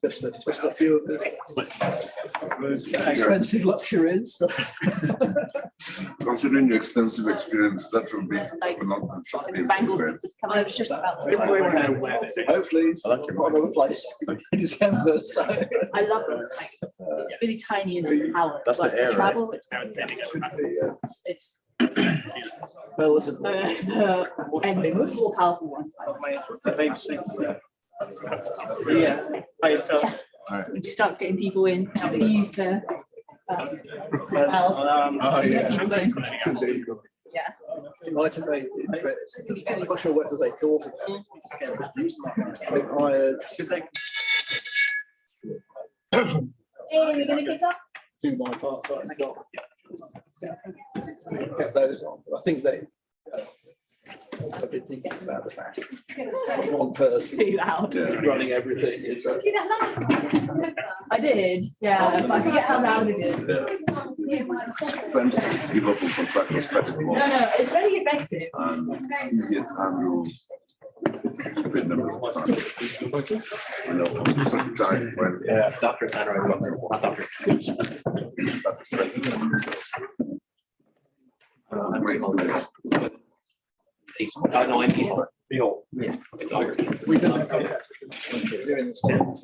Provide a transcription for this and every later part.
Just a few of those expensive luxuries. Considering your extensive experience, that would be not shocking. I was just about to. Hopefully, another place in December. So. I love it. It's really tiny and power. That's the air, travel. Right? It's Well, listen. and more powerful ones. Yeah. You start getting people in. We use the. Yeah. Enlightenment interest. I'm not sure whether they thought of it. Hey, we're gonna kick off. Do my part, but I got kept those on. But I think they. I've been thinking about the fact one person running everything is. I did, yeah. So I forget how loud it is. No, it's very effective. Yeah, Dr. Mannoor, not Dr. No, I'm people. Yeah, it's all yours. We don't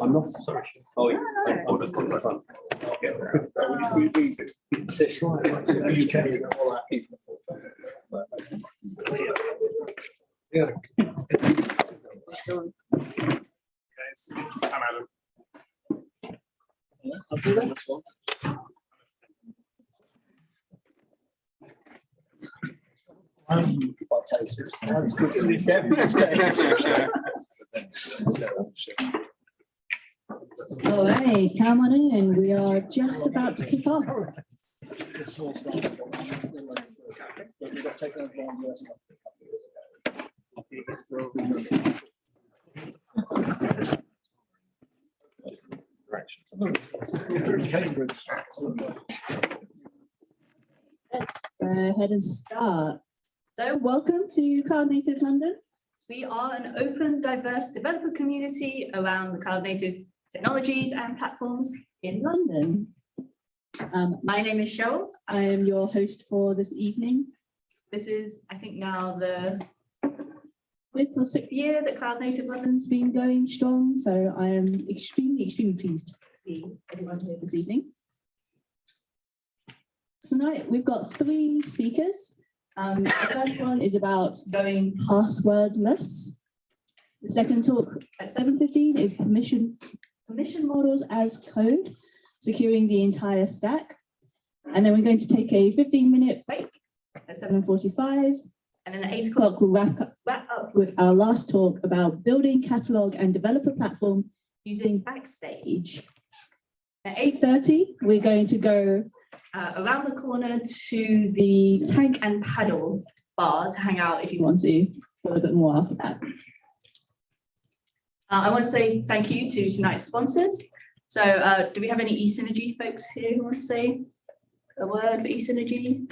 I'm not sorry. Oh, yeah. we insist on the UK and all that people. Yeah. Guys, I'm Adam. I'll do that one. All right, come on in. We are just about to kick off. Let's go ahead and start. So welcome to Cloud Native London. We are an open, diverse developer community around the cloud native technologies and platforms in London. My name is Cheryl. I am your host for this evening. This is, I think, now the 5th or 6th year that Cloud Native London's been going strong. So I am extremely pleased to see everyone here this evening. Tonight, we've got 3 speakers. The first one is about going passwordless. The second talk at 7:15 is permission models as code, securing the entire stack. And then we're going to take a 15-minute break at 7:45. And then at 8 o'clock, we'll wrap up with our last talk about building Catalogue and developer platform using Backstage. At 8:30, we're going to go around the corner to the Tank and Paddle bar to hang out if you want to, for a bit more after that. I want to say thank you to tonight's sponsors. So do we have any eSynergy folks here who want to say a word for eSynergy?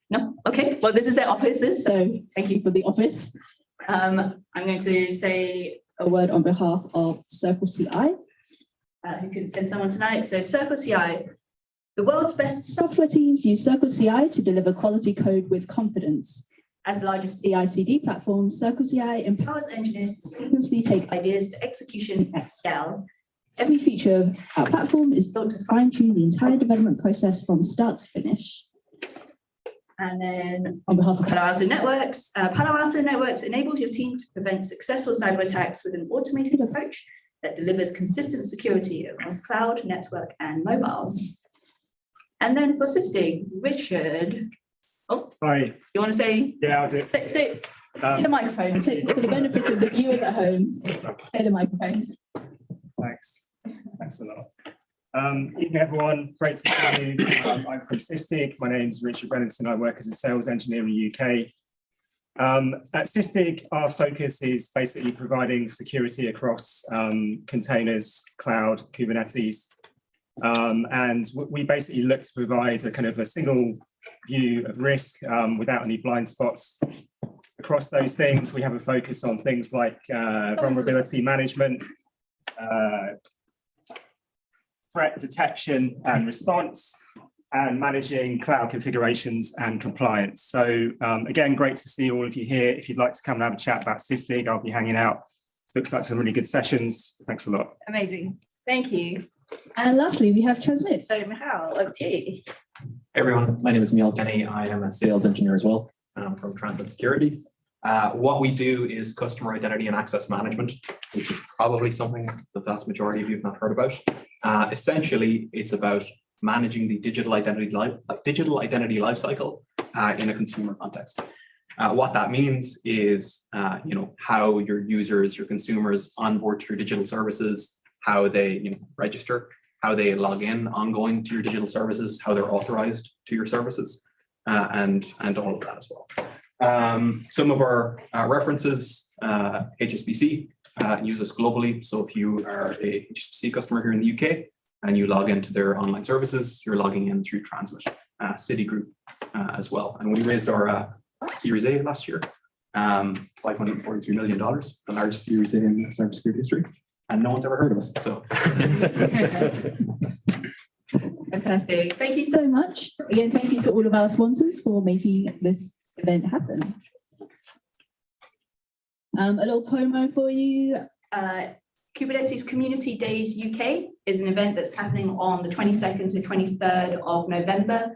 No? Okay, well, this is their offices, so thank you for the office. I'm going to say a word on behalf of Circle CI. Who can send someone tonight. So Circle CI, the world's best software teams use Circle CI to deliver quality code with confidence. As the largest CI/CD platform, Circle CI empowers engineers to seamlessly take ideas to execution at scale. Every feature of our platform is built to fine-tune the entire development process from start to finish. And then on behalf of Palo Alto Networks enables your team to prevent successful cyber attacks with an automated approach that delivers consistent security across cloud, network, and mobiles. And then for assisting, Richard. Oh, Hi. You want to say? Yeah, I'll do it. Say the microphone. For the benefit of the viewers at home, say the microphone. Thanks. Thanks a lot. Evening, everyone. Great to see you. I'm from Sysdig. My name's Richard Brennington. I work as a sales engineer in the UK. At Sysdig, our focus is basically providing security across containers, cloud, Kubernetes. And we basically look to provide a kind of a single view of risk without any blind spots. across those things, we have a focus on things like vulnerability management, threat detection and response, and managing cloud configurations and compliance. So again, great to see all of you here. If you'd like to come and have a chat about Sysdig, I'll be hanging out. Looks like some really good sessions. Thanks a lot. Amazing. Thank you. And lastly, we have Transmit. So Micheál, over to you. Hey everyone, my name is Micheál Kenny. I am a sales engineer as well from Transmit Security. What we do is customer identity and access management, which is probably something the vast majority of you have not heard about. Essentially, it's about managing the digital identity lifecycle in a consumer context. What that means is, how your users, your consumers onboard to your digital services, how they register, how they log in ongoing to your digital services, how they're authorized to your services, and all of that as well. Some of our references, HSBC use us globally. So if you are a HSBC customer here in the UK and you log into their online services, you're logging in through Transmit, Citigroup as well. And we raised our Series A last year, $543 million, the largest Series A in cybersecurity history. And no one's ever heard of us. So Fantastic. Thank you so much. Again, thank you to all of our sponsors for making this event happen. A little promo for you. Kubernetes Community Days UK is an event that's happening on the 22nd to 23rd of November.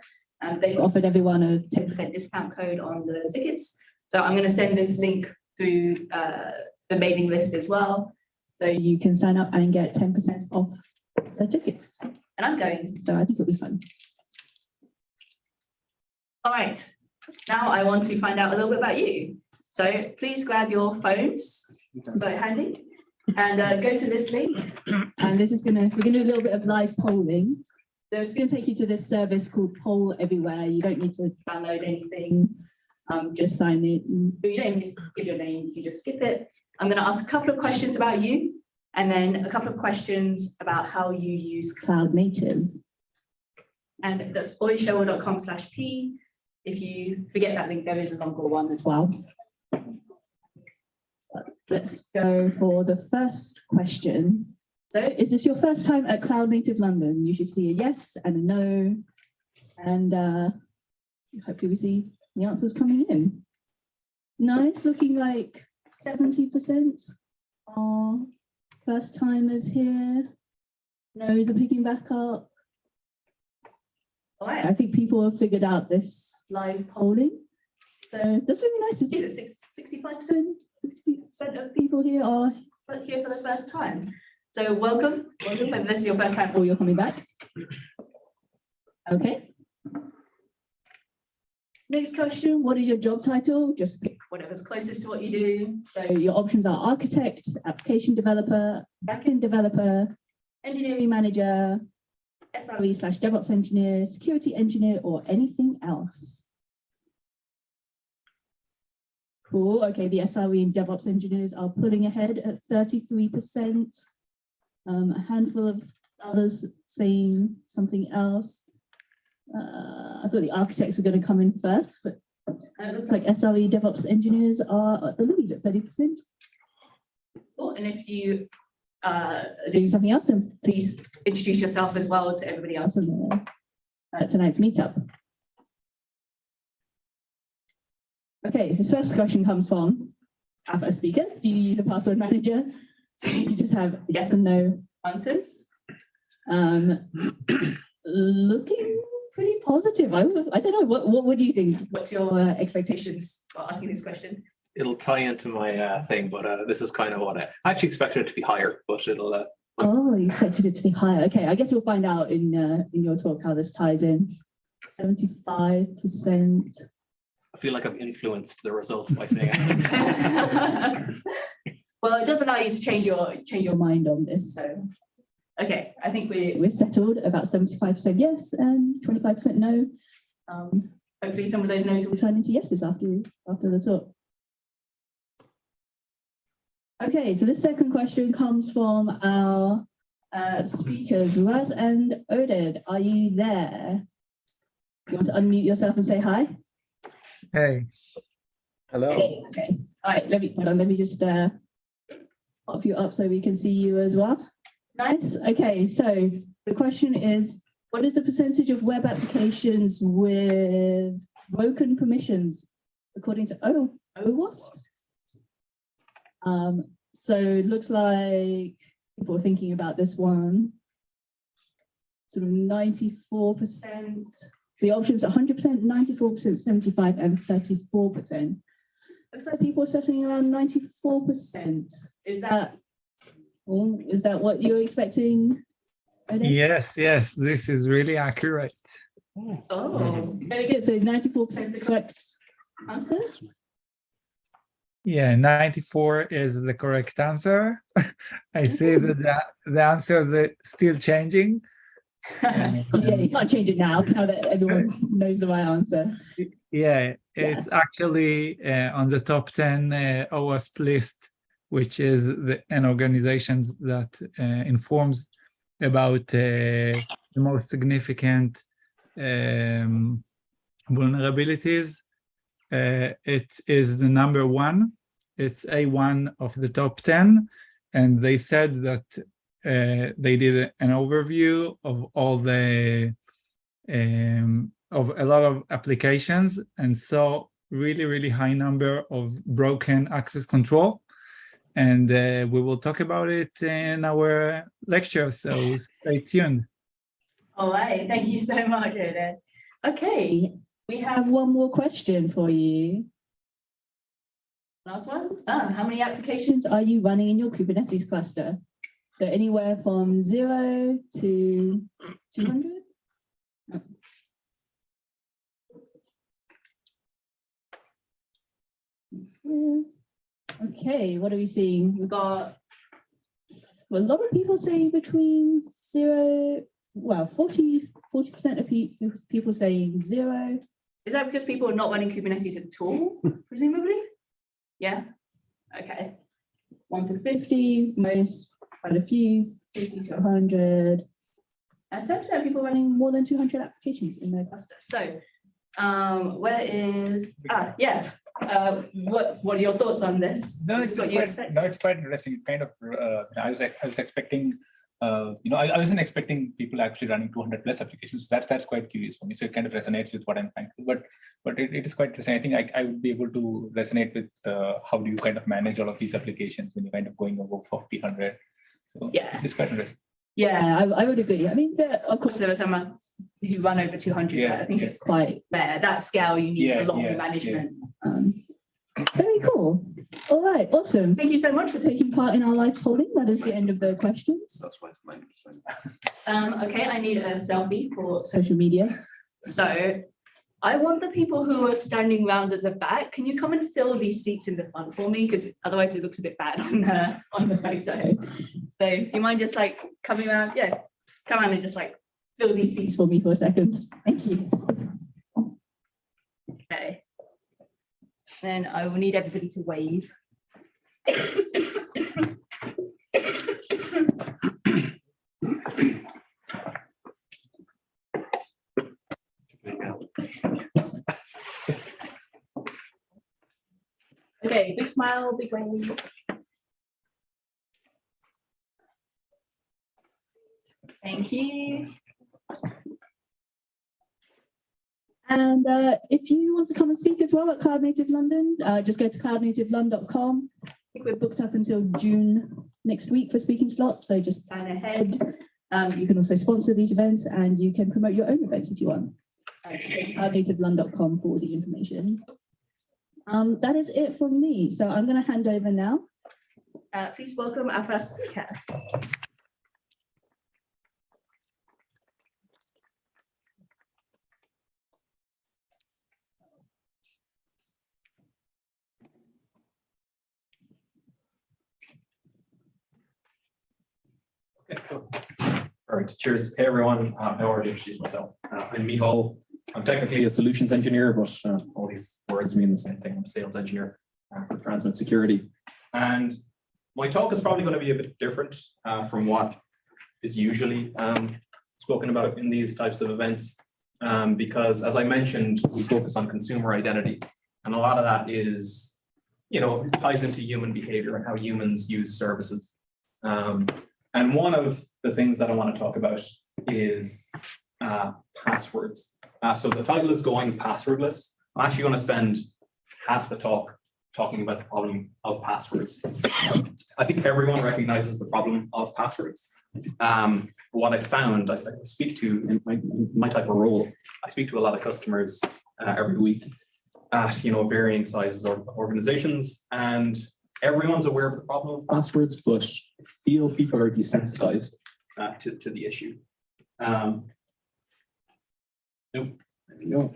They've offered everyone a 10% discount code on the tickets. So I'm going to send this link through the mailing list as well. So you can sign up and get 10% off the tickets. And I'm going, so I think it'll be fun. All right, now I want to find out a little bit about you. So please grab your phones, very handy, and go to this link. And this is we're gonna do a little bit of live polling. So it's gonna take you to this service called Poll Everywhere. You don't need to download anything. Just sign in. You don't need to give your name, you can just skip it. I'm gonna ask a couple of questions about you, and then a couple of questions about how you use cloud native. And that's boyshower.com/p. If you forget that link, there is a longer one as well. Let's go for the first question. So is this your first time at Cloud Native London? You should see a yes and a no. And hopefully we see the answers coming in. Nice, looking like 70% are first timers here. No's are picking back up. All right, I think people have figured out this live polling. So that's really nice to see that 60% of people here are here for the first time. So welcome, whether this is your first time or you're coming back. Okay. Next question, what is your job title? Just pick whatever's closest to what you do. So your options are architect, application developer, backend developer, engineering manager, SRE/DevOps engineer, security engineer, or anything else. Cool. Okay, the SRE and DevOps engineers are pulling ahead at 33%. A handful of others saying something else. I thought the architects were going to come in first, but it looks like SRE DevOps engineers are at the lead at 30%. Cool. And if you are doing something else, then please introduce yourself as well to everybody else in tonight's meetup. Okay, this first question comes from our first speaker. Do you use a password manager? So you just have yes and no answers. Looking pretty positive. I don't know. What would you think? What's your expectations for asking this question? it'll tie into my thing, but this is kind of what I actually expected it to be higher, but it'll. Oh, you expected it to be higher. Okay, I guess we'll find out in your talk how this ties in. 75%. I feel like I've influenced the results by saying it. Well, it does allow you to change your mind on this. So, okay, I think we're settled about 75% yes and 25% no. Hopefully, some of those no's will turn into yeses after the talk. Okay, so this second question comes from our speakers, Raz and Oded. Are you there? You want to unmute yourself and say hi? Hey. Hello. Okay. All right. Hold on. Let me just pop you up so we can see you as well. Nice. Okay. So the question is, what is the percentage of web applications with broken permissions according to OWASP? So it looks like people are thinking about this one. Sort of 94%. So the options 100%, 94%, 75, and 34%. Looks like people are settling around 94%. Is that what you're expecting? Oded? Yes, this is really accurate. Oh, very good. So 94% is the correct answer? Yeah, 94 is the correct answer. I see that the answers are still changing. Yeah, you can't change it now that everyone knows the right answer. Yeah, it's actually on the top 10 OWASP list, which is an organization that informs about the most significant vulnerabilities. It is the number one. It's A1 of the top 10, and they said that they did an overview of all the of a lot of applications and saw really high number of broken access control. And we will talk about it in our lecture, so stay tuned. All right, thank you so much, Oded. Okay, we have one more question for you. Last one. How many applications are you running in your Kubernetes cluster? So anywhere from 0 to 200? Yes. Okay, what are we seeing? We've got a lot of people saying between 0, well, 40% of people saying 0. Is that because people are not running Kubernetes at all, presumably? Yeah. Okay. 1 to 50, most, quite a few, 50 to 100. And 10% of people running more than 200 applications in their cluster. So, where is, what are your thoughts on this? No, This is what you expect? it's quite interesting. Kind of, I was expecting, I wasn't expecting people actually running 200 plus applications. That's quite curious for me. So it kind of resonates with what I'm trying to do. But it is quite interesting. I think I would be able to resonate with how do you kind of manage all of these applications when you're kind of going over 40, 100. So Yeah. it's just quite interesting. Yeah, I would agree. I mean, of course, there are some who run over 200, but I think it's quite rare. That scale, you need a lot more management. Very cool. All right, awesome. Thank you so much for taking part in our live polling. That is the end of the questions. That's why it's 90%. Okay, I need a selfie for social media. So I want the people who are standing around at the back, can you come and fill these seats in the front for me? Because otherwise it looks a bit bad on the photo. So do you mind just like coming around? Yeah, come around and just like fill these seats for me for a second. Thank you. Okay. Then I will need everybody to wave. Okay, big smile, big wave. Thank you. And if you want to come and speak as well at Cloud Native London, just go to cloudnativelondon.com. I think we're booked up until June next week for speaking slots, so just plan ahead. You can also sponsor these events and you can promote your own events if you want. Just go to cloudnativelondon.com for all the information. That is it from me. So I'm going to hand over now. Please welcome our first speaker. Okay, cool. All right, cheers. Hey everyone, I already introduced myself. I'm Micheál. I'm technically a solutions engineer, but all these words mean the same thing. I'm a sales engineer for transmit security. And my talk is probably going to be a bit different from what is usually spoken about in these types of events, because as I mentioned, we focus on consumer identity. And a lot of that is, ties into human behavior and how humans use services. And one of the things that I want to talk about is passwords. So the title is going passwordless. I'm actually going to spend half the talk talking about the problem of passwords. I think everyone recognizes the problem of passwords. What I found, I speak to in my type of role, I speak to a lot of customers every week at varying sizes of organizations, and everyone's aware of the problem of passwords, but feel people are desensitized to the issue. Nope. There we go.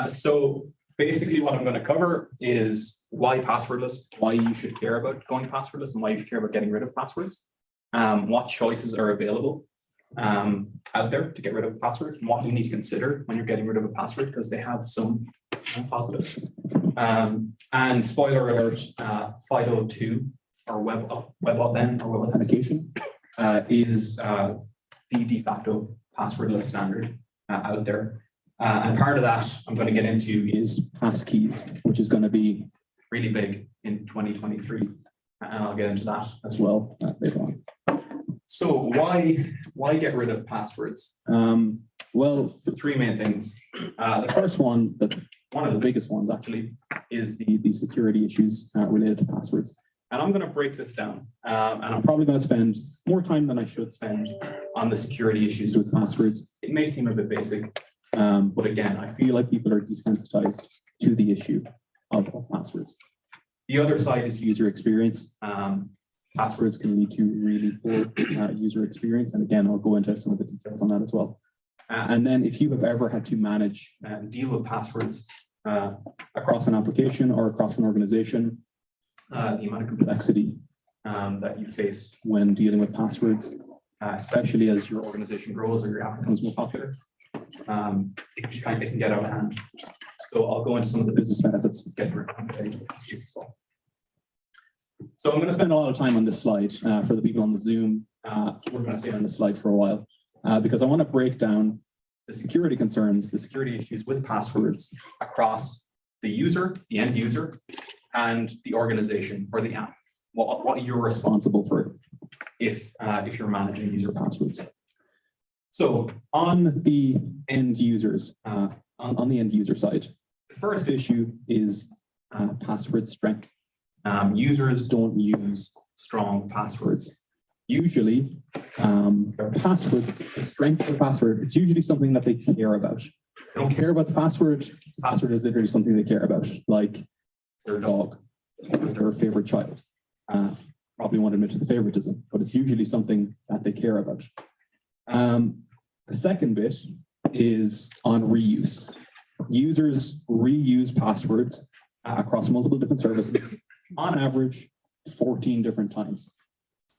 So basically what I'm going to cover is why passwordless, why you should care about going passwordless, and why you should care about getting rid of passwords. What choices are available out there to get rid of a password, and what you need to consider when you're getting rid of a password, because they have some positives. And spoiler alert, 502 or web authn or web authentication is the de facto passwordless standard out there. And part of that I'm going to get into is passkeys, which is going to be really big in 2023. And I'll get into that as well later on. So why get rid of passwords? Well, three main things. The first one, one of the biggest ones actually, is the security issues related to passwords. And I'm going to break this down. And I'm probably going to spend more time than I should spend on the security issues with passwords. It may seem a bit basic, but again, I feel like people are desensitized to the issue of passwords. The other side is user experience. Passwords can lead to really poor user experience. And again, I'll go into some of the details on that as well. And then if you have ever had to manage and deal with passwords across an application or across an organization, the amount of complexity that you face when dealing with passwords, especially as your organization grows or your app becomes more popular, it can get out of hand. So I'll go into some of the business benefits of getting rid of issues as well. So I'm going to spend a lot of time on this slide for the people on the Zoom. We're going to stay on this slide for a while because I want to break down the security concerns, the security issues with passwords across the user, the end user, and the organization or the app. What you're responsible for if you're managing user passwords. So on the end users, on the end user side, the first issue is password strength. Users don't use strong passwords. Usually, their password, the strength of the password, it's usually something that they care about. They don't care about the password. The password is literally something they care about, like their dog, or their favorite child. Probably won't admit to the favoritism, but it's usually something that they care about. The second bit is on reuse. Users reuse passwords across multiple different services, on average, 14 different times.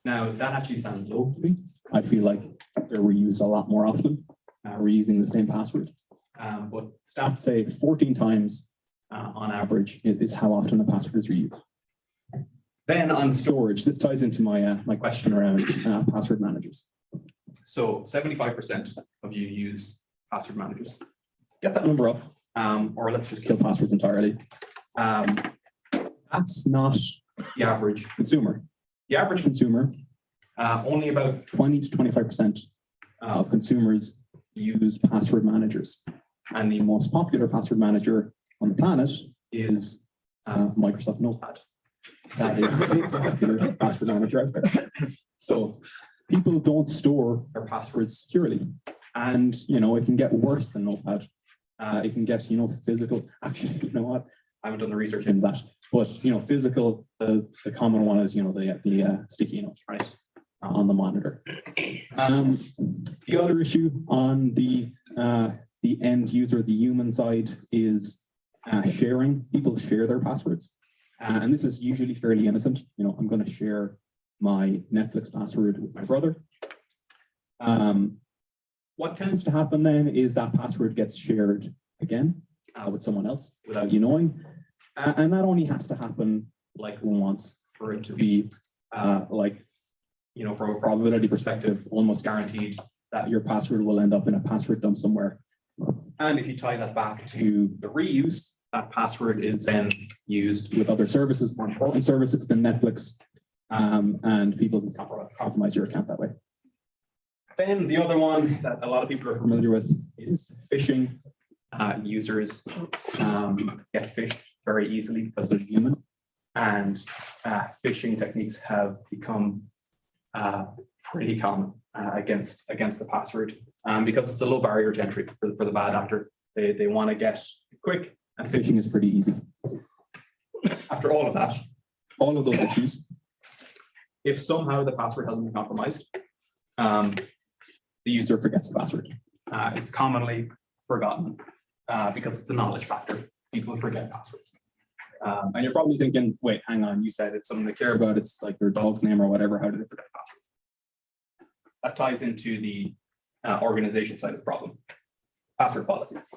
Now, that actually sounds low to me. I feel like they're reused a lot more often, reusing the same password. But stats say 14 times on average is how often a password is reused. Then on storage, this ties into my question around password managers. So 75% of you use password managers. Get that number up, or let's just kill passwords entirely. That's not the average consumer. The average consumer, only about 20 to 25% of consumers use password managers. And the most popular password manager on the planet is Microsoft Notepad. That is the most popular password manager out there. So people don't store their passwords securely. And, it can get worse than Notepad. It can get, physical. Actually, you know what? I haven't done the research into that. But, physical, the common one is, the sticky notes, right, on the monitor. The other issue on the end user, the human side, is sharing. People share their passwords. And this is usually fairly innocent. I'm going to share my Netflix password with my brother. What tends to happen then is that password gets shared again with someone else without you knowing. And that only has to happen like once for it to be from a probability perspective, almost guaranteed that your password will end up in a password dump somewhere. And if you tie that back to the reuse, that password is then used with other services, more important services than Netflix, and people can compromise your account that way. Then the other one that a lot of people are familiar with is phishing. Users get phished very easily because they're human, and phishing techniques have become pretty common against the password, because it's a low barrier to entry for the bad actor. They want to get quick, and phishing is pretty easy. After all of that, all of those issues, if somehow the password hasn't been compromised, the user forgets the password. It's commonly forgotten because it's a knowledge factor. People forget passwords. And you're probably thinking, wait, hang on, you said it's something they care about. It's like their dog's name or whatever. How do they forget the password? That ties into the organization side of the problem. Password policies.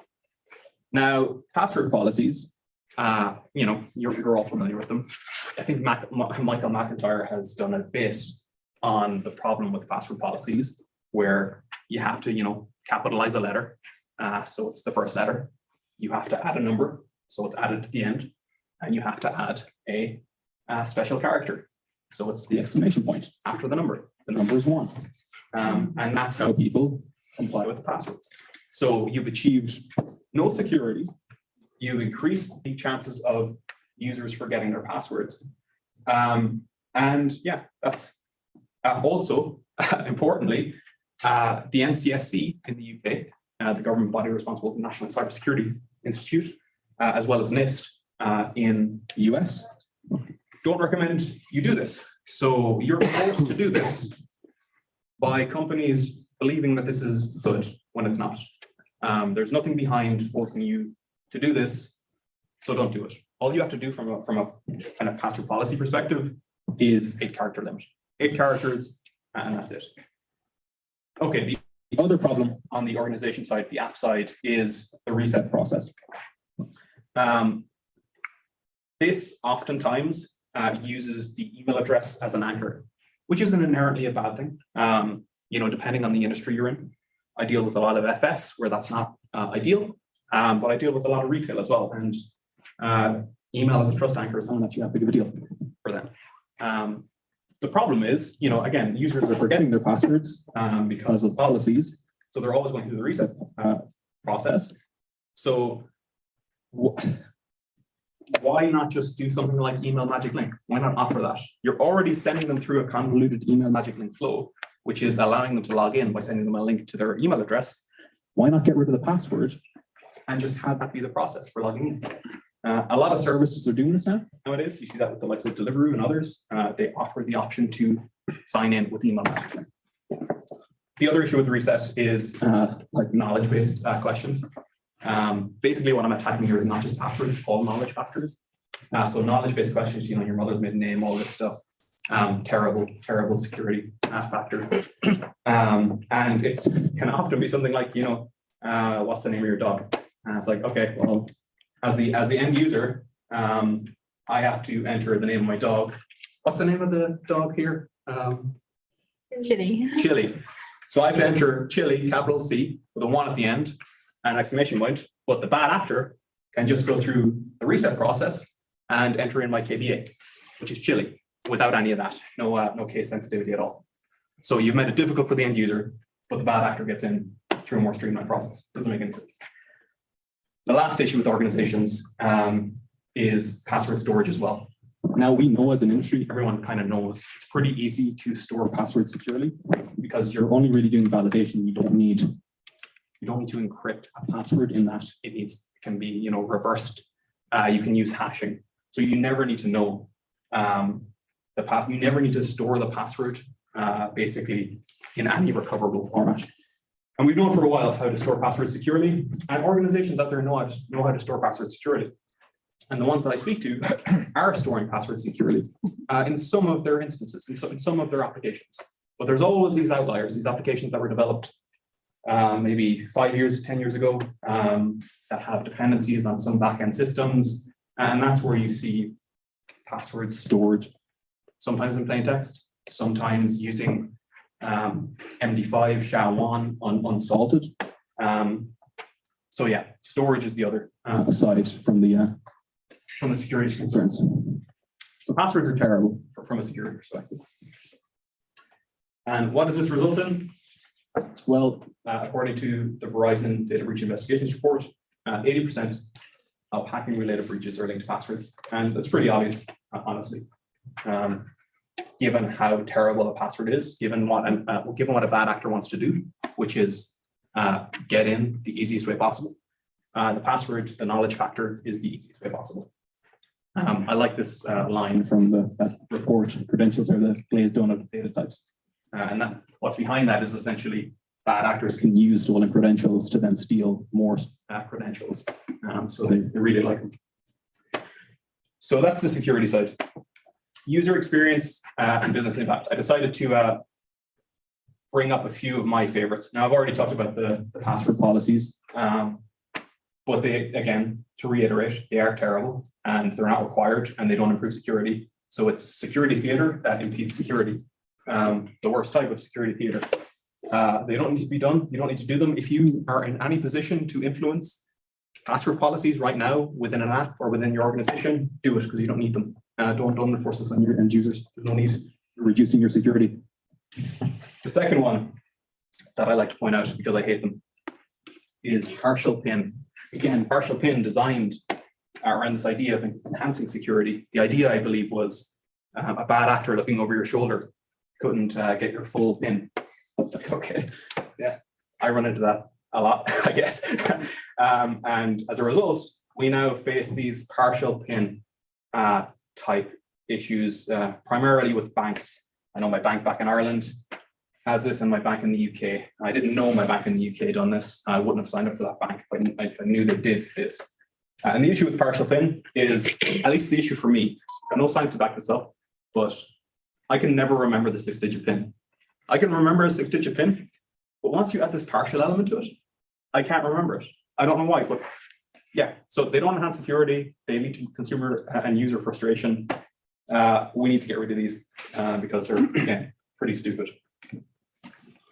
Now, password policies, you're all familiar with them. I think Michael McIntyre has done a bit on the problem with password policies, where you have to, capitalize a letter. So it's the first letter. You have to add a number, so it's added to the end, and you have to add a special character. So it's the exclamation point after the number. The number is 1. And that's how people comply with the passwords. So you've achieved no security. You've increased the chances of users forgetting their passwords. And yeah, that's also importantly, the NCSC in the UK, the government body responsible for the National Cybersecurity Institute, as well as NIST in the US, don't recommend you do this. So you're forced to do this by companies believing that this is good when it's not. There's nothing behind forcing you to do this, so don't do it. All you have to do from a kind of password policy perspective is 8 character limit. 8 characters, and that's it. Okay, the other problem on the organization side, the app side, is the reset process. This oftentimes uses the email address as an anchor, which isn't inherently a bad thing. Depending on the industry you're in. I deal with a lot of FS where that's not ideal, but I deal with a lot of retail as well. And email as a trust anchor is not that big of a deal for them. The problem is, again, users are forgetting their passwords because of policies. So they're always going through the reset process. So why not just do something like email magic link? Why not offer that? You're already sending them through a convoluted email magic link flow, which is allowing them to log in by sending them a link to their email address. Why not get rid of the password and just have that be the process for logging in? A lot of services are doing this nowadays. You see that with the likes of Deliveroo and others. They offer the option to sign in with email magic link. The other issue with the reset is like knowledge-based questions. Basically, what I'm attacking here is not just passwords, all knowledge factors. So knowledge-based questions, your mother's maiden name, all this stuff. Terrible security factor. And it can often be something like, what's the name of your dog? And it's like, okay, well, as the end user, I have to enter the name of my dog. What's the name of the dog here? Chili. Chili. So I have to enter Chili, capital C, with a 1 at the end, and exclamation point. But the bad actor can just go through the reset process and enter in my KBA, which is Chili, without any of that. No case sensitivity at all. So you've made it difficult for the end user, but the bad actor gets in through a more streamlined process. Doesn't make any sense. The last issue with organizations is password storage as well. Now we know as an industry, everyone kind of knows it's pretty easy to store passwords securely because you're only really doing validation. You don't need to encrypt a password in that it can be reversed. You can use hashing. So you never need to know the password. You never need to store the password basically in any recoverable format. And we've known for a while how to store passwords securely, and organizations out there know how to store passwords securely. And the ones that I speak to are storing passwords securely in some of their instances, in some of their applications. But there's always these outliers, these applications that were developed maybe 5 years, 10 years ago, that have dependencies on some backend systems. And that's where you see passwords stored, sometimes in plain text, sometimes using MD5, SHA-1 unsalted. So yeah, storage is the other aside from the security concerns. So passwords are terrible from a security perspective. And what does this result in? Well, according to the Verizon Data Breach Investigations report, 80% of hacking-related breaches are linked to passwords, and that's pretty obvious, honestly. Given how terrible a password is, given what a bad actor wants to do, which is get in the easiest way possible. The password, the knowledge factor, is the easiest way possible. I like this line from that report. Credentials are the glazed donut of data types, and that what's behind that is essentially bad actors can use stolen credentials to then steal more credentials. So they really like them. So that's the security side. User experience and business impact. I decided to bring up a few of my favorites. Now, I've already talked about the password policies, but they, again, to reiterate, they are terrible and they're not required and they don't improve security. So it's security theater that impedes security, the worst type of security theater. They don't need to be done. You don't need to do them. If you are in any position to influence password policies right now within an app or within your organization, do it because you don't need them. Don't enforce this on your end users. There's no need. You're reducing your security. The second one that I like to point out because I hate them is partial PIN. Again, partial PIN designed around this idea of enhancing security. The idea, I believe, was a bad actor looking over your shoulder couldn't get your full PIN. Okay, yeah, I run into that a lot, I guess. And as a result, we now face these partial PIN type issues, primarily with banks. I know my bank back in Ireland has this and my bank in the UK. I didn't know my bank in the UK done this. I wouldn't have signed up for that bank if I knew they did this. And the issue with partial PIN is, at least the issue for me, I've got no science to back this up, but I can never remember the 6-digit PIN. I can remember a 6-digit PIN, but once you add this partial element to it, I can't remember it. I don't know why, but yeah, so they don't enhance security. They lead to consumer and user frustration. We need to get rid of these because they're, again, pretty stupid.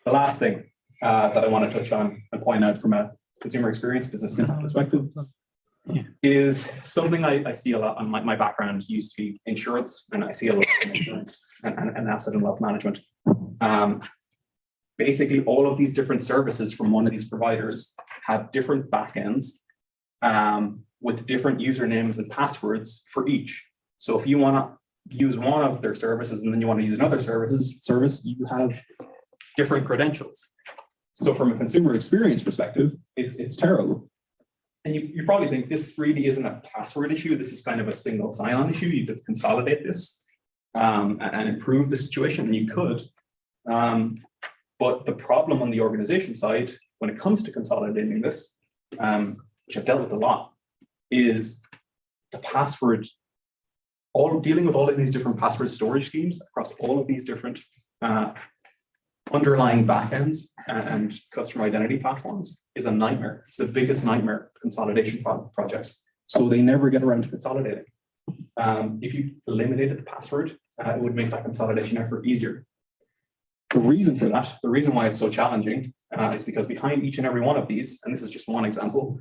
The last thing that I want to touch on and point out from a consumer experience business perspective is something I see a lot on my background used to be insurance, and I see a lot in insurance and asset and wealth management. Basically, all of these different services from one of these providers have different backends with different usernames and passwords for each. So if you want to use one of their services and then you want to use another service, you have different credentials. So from a consumer experience perspective, it's terrible. And you probably think this really isn't a password issue. This is kind of a single sign-on issue. You could consolidate this and improve the situation, and you could. But the problem on the organization side, when it comes to consolidating this, which I've dealt with a lot, is the password, dealing with all of these different password storage schemes across all of these different underlying backends and customer identity platforms is a nightmare. It's the biggest nightmare of consolidation projects. So they never get around to consolidating. If you eliminated the password, it would make that consolidation effort easier. The reason for that, the reason why it's so challenging is because behind each and every one of these, and this is just one example,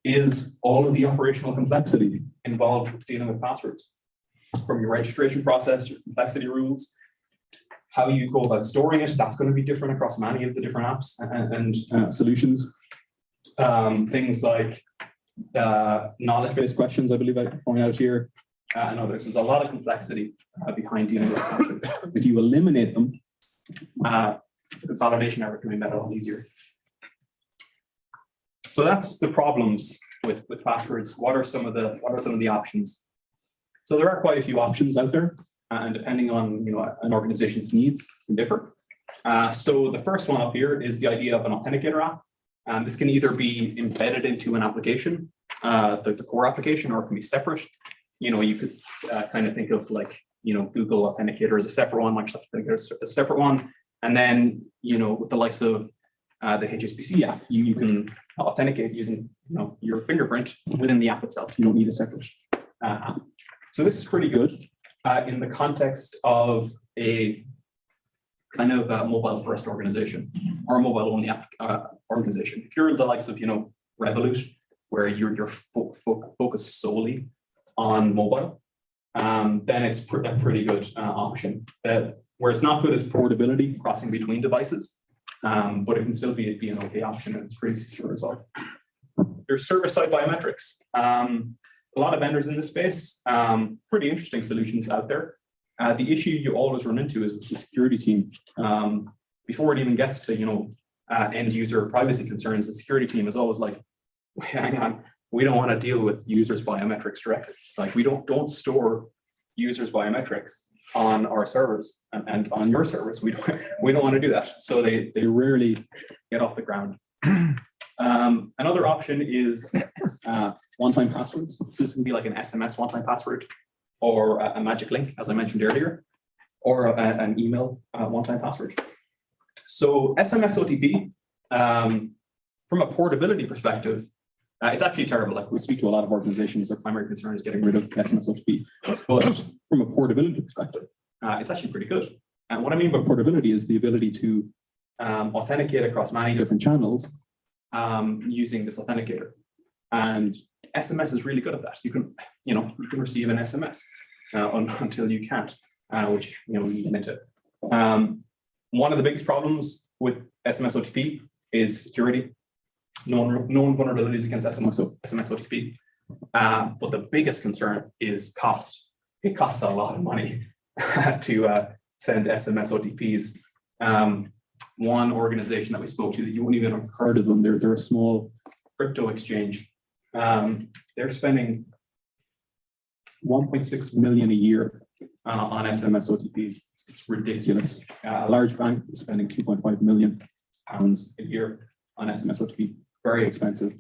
is all of the operational complexity involved with dealing with passwords. From your registration process, your complexity rules, how you go about storing it, that's going to be different across many of the different apps and solutions. Things like knowledge-based questions, I believe I point out here, and others. There's a lot of complexity behind dealing with passwords. If you eliminate them, the consolidation effort can be made a lot easier. So that's the problems with passwords. What are some of the options? So there are quite a few options out there, and depending on an organization's needs, can differ. So the first one up here is the idea of an authenticator app. And this can either be embedded into an application, the core application, or it can be separate. You could kind of think of like Google Authenticator as a separate one, Microsoft Authenticator as a separate one, and then with the likes of the HSBC app, you can authenticate using your fingerprint within the app itself. You don't need a separate app. So this is pretty good in the context of a kind of a mobile first organization or a mobile only organization. If you're the likes of Revolut, where you're focused solely on mobile, then it's a pretty good option. Where it's not good is portability, crossing between devices, but it can still be an okay option, and it's pretty secure as well. There's server-side biometrics. A lot of vendors in this space, pretty interesting solutions out there. The issue you always run into is with the security team. Before it even gets to end user privacy concerns, the security team is always like, hang on, we don't want to deal with users' biometrics directly. Like we don't store users' biometrics on our servers and on your servers. We don't want to do that. So they rarely get off the ground. Another option is one-time passwords. So this can be like an SMS one-time password, or a magic link, as I mentioned earlier, or an email one-time password. So SMS OTP, from a portability perspective, it's actually terrible. Like we speak to a lot of organizations, their primary concern is getting rid of SMS OTP. But from a portability perspective, it's actually pretty good. And what I mean by portability is the ability to authenticate across many different channels using this authenticator. And SMS is really good at that. You can receive an SMS until you can't, which we can get into. One of the biggest problems with SMS OTP is security. Known vulnerabilities against SMS OTP. But the biggest concern is cost. It costs a lot of money to send SMS OTPs. One organization that we spoke to that you wouldn't even have heard of them, they're a small crypto exchange. They're spending 1.6 million a year on SMS OTPs. It's ridiculous. A large bank is spending 2.5 million pounds a year on SMS OTP. Very expensive.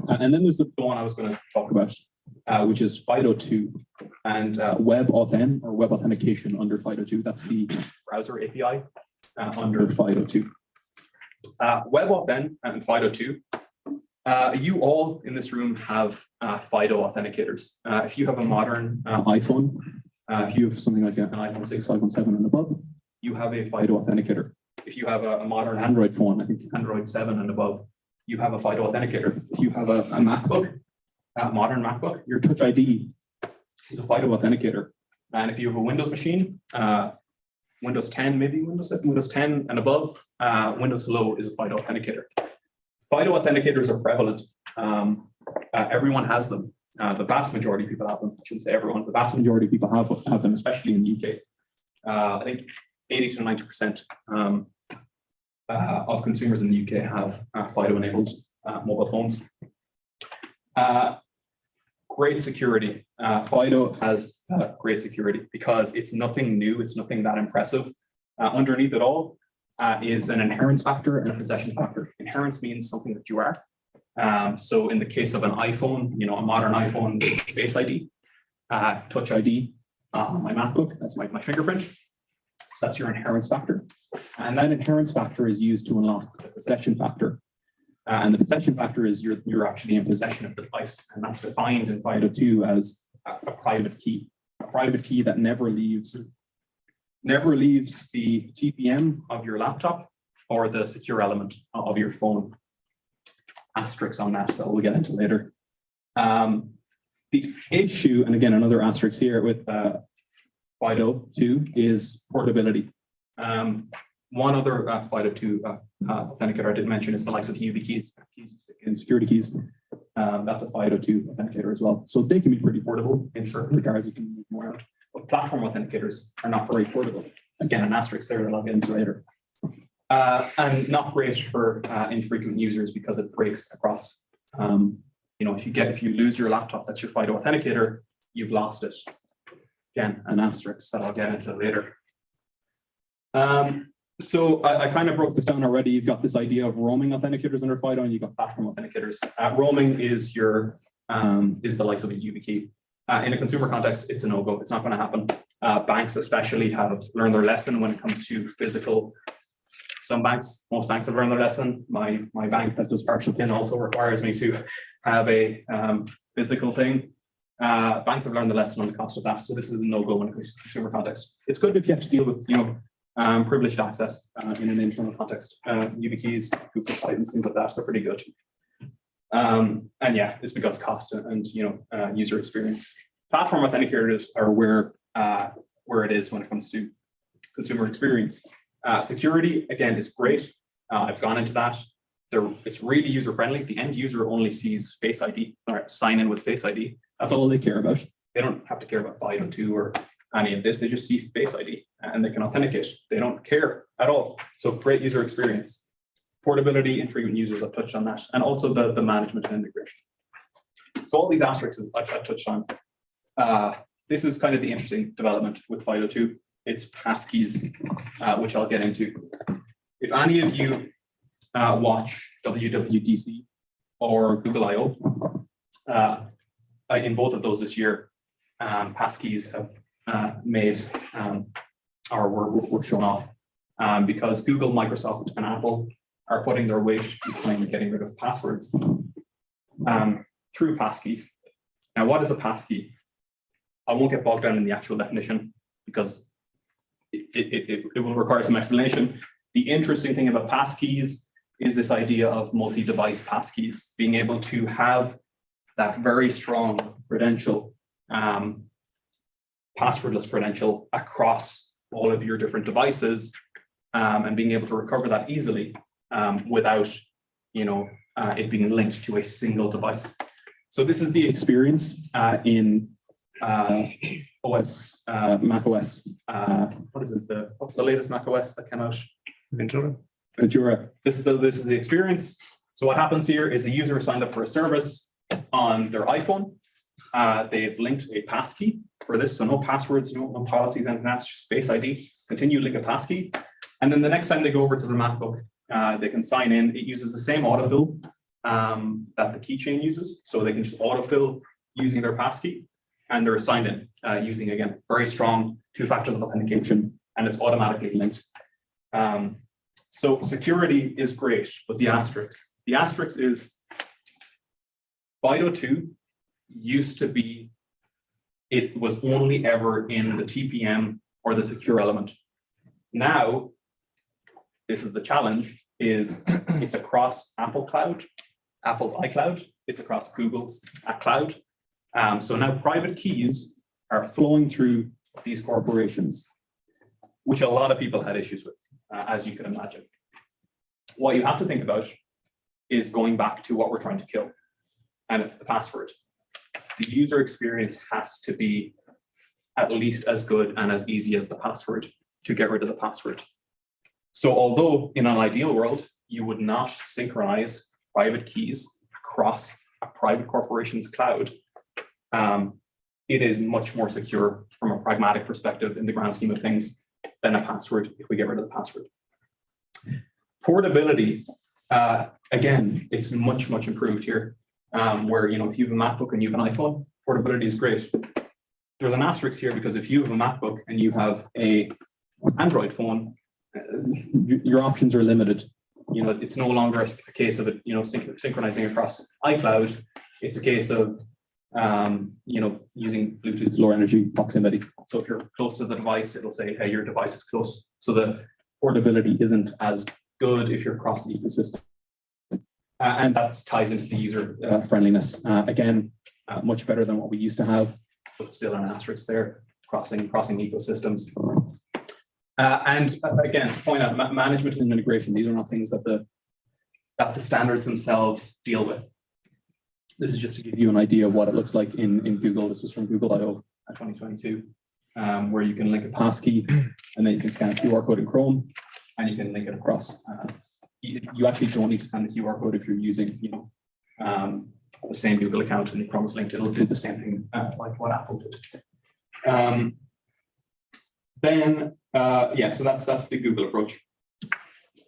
And then there's the one I was going to talk about, which is FIDO2 and web authentication under FIDO2. That's the browser API under FIDO2. Web authn and FIDO2. You all in this room have FIDO authenticators. If you have a modern iPhone, if you have something like an iPhone 6, iPhone 7 and above, you have a FIDO authenticator. If you have a modern Android phone, I think Android 7 and above, you have a FIDO authenticator. If you have a MacBook, a modern MacBook, your Touch ID is a FIDO authenticator. And if you have a Windows machine, Windows 10, maybe Windows 10 and above, Windows Hello is a FIDO authenticator. FIDO authenticators are prevalent. Everyone has them. The vast majority of people have them. I shouldn't say everyone. The vast majority of people have them, especially in the UK. I think 80 to 90% of consumers in the UK have FIDO-enabled mobile phones. Great security. FIDO has great security because it's nothing new. It's nothing that impressive. Underneath it all is an inherence factor and a possession factor. Inherence means something that you are. So in the case of an iPhone, a modern iPhone is Face ID, Touch ID on my MacBook, that's my fingerprint. So that's your inherence factor. And that inherence factor is used to unlock the possession factor. And the possession factor is you're actually in possession of the device. And that's defined in FIDO2 as a private key that never leaves the TPM of your laptop or the secure element of your phone. Asterisks on that we'll get into later. The issue, and again, another asterisk here with FIDO2 is portability. One other FIDO2 authenticator I didn't mention is the likes of YubiKeys and security keys. That's a FIDO2 authenticator as well. So they can be pretty portable in certain regards. You can move them around. But platform authenticators are not very portable. Again, an asterisk there that I'll get into later. And not great for infrequent users because it breaks across. If you lose your laptop, that's your FIDO authenticator, you've lost it. Again, an asterisk that I'll get into later. So I kind of broke this down already. You've got this idea of roaming authenticators under FIDO, and you've got platform authenticators. Roaming is the likes of a YubiKey. In a consumer context, it's a no-go. It's not going to happen. Banks especially have learned their lesson when it comes to physical. Most banks have learned their lesson. My bank that does partial PIN also requires me to have a physical thing. Banks have learned the lesson on the cost of that. So this is a no-go when it comes to consumer context. It's good if you have to deal with, privileged access in an internal context. YubiKeys, Google Titans, things like that, they're pretty good. And yeah, it's because cost and user experience. Platform authenticators are where it is when it comes to consumer experience. Security, again, is great. I've gone into that. It's really user friendly. The end user only sees Face ID or sign in with Face ID. That's all they care about. They don't have to care about FIDO2 or any of this. They just see Face ID and they can authenticate. They don't care at all. So great user experience. Portability, infrequent users, I've touched on that. And also the management and integration. So all these aspects I've touched on. This is kind of the interesting development with FIDO2. It's passkeys, which I'll get into. If any of you watch WWDC or Google I/O, in both of those this year, passkeys have made or were shown off because Google, Microsoft, and Apple are putting their weight behind getting rid of passwords through passkeys. Now, what is a passkey? I won't get bogged down in the actual definition because it will require some explanation. The interesting thing about passkeys is this idea of multi-device passkeys, being able to have that very strong credential, passwordless credential across all of your different devices, and being able to recover that easily without, it being linked to a single device. So this is the experience in OS, Mac OS. What is it? What's the latest Mac OS that came out? Ventura. This is the experience. So what happens here is a user signed up for a service on their iPhone. They've linked a passkey for this, so no passwords, no policies, anything that's just Face ID. Continue to link a passkey, and then the next time they go over to the MacBook, they can sign in. It uses the same autofill that the keychain uses, so they can just autofill using their passkey, and they're signed in using, again, very strong 2 factors of authentication, and it's automatically linked. So security is great, but the asterisk is FIDO2 used to be, it was only ever in the TPM or the secure element. Now, this is the challenge, is it's across Apple Cloud, Apple's iCloud, it's across Google's Cloud. So now private keys are flowing through these corporations, which a lot of people had issues with, as you can imagine. What you have to think about is going back to what we're trying to kill, and it's the password. The user experience has to be at least as good and as easy as the password to get rid of the password. So although in an ideal world, you would not synchronize private keys across a private corporation's cloud, it is much more secure from a pragmatic perspective in the grand scheme of things than a password if we get rid of the password. Portability, again, it's much improved here, where, if you have a MacBook and you have an iPhone, portability is great. There's an asterisk here because if you have a MacBook and you have a Android phone, your options are limited. It's no longer a case of it, synchronizing across iCloud. It's a case of, using Bluetooth low energy proximity. So if you're close to the device, it'll say, hey, your device is close. So the portability isn't as good if you're across the ecosystem. And that ties into the user friendliness. Again, much better than what we used to have, but still an asterisk there, crossing ecosystems. And again, to point out, management and integration, these are not things that the standards themselves deal with. This is just to give you an idea of what it looks like in Google. This was from Google I/O 2022, where you can link a passkey and then you can scan a QR code in Chrome and you can link it across. You actually don't need to scan the QR code if you're using, the same Google account and Chrome's linked. It'll do the same thing like what Apple did. So that's the Google approach.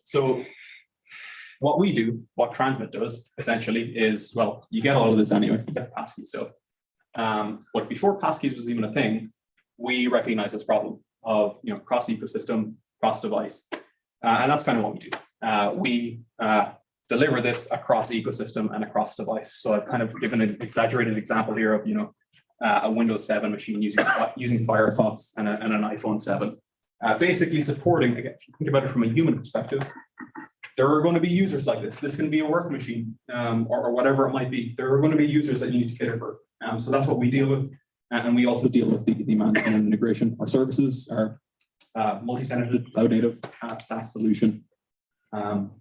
So what we do, what Transmit does essentially is, well, you get all of this anyway, you get the passkey stuff. But before passkeys was even a thing, we recognize this problem of, cross ecosystem, cross device. And that's kind of what we do. We deliver this across ecosystem and across device. So I've kind of given an exaggerated example here of, a Windows 7 machine using Firefox and an iPhone 7. Basically supporting, again, if you think about it from a human perspective, there are going to be users like this. This can be a work machine or whatever it might be. There are going to be users that you need to cater for. So that's what we deal with. And we also deal with the management and integration. Our services are multi-tenanted, cloud native SaaS solution. And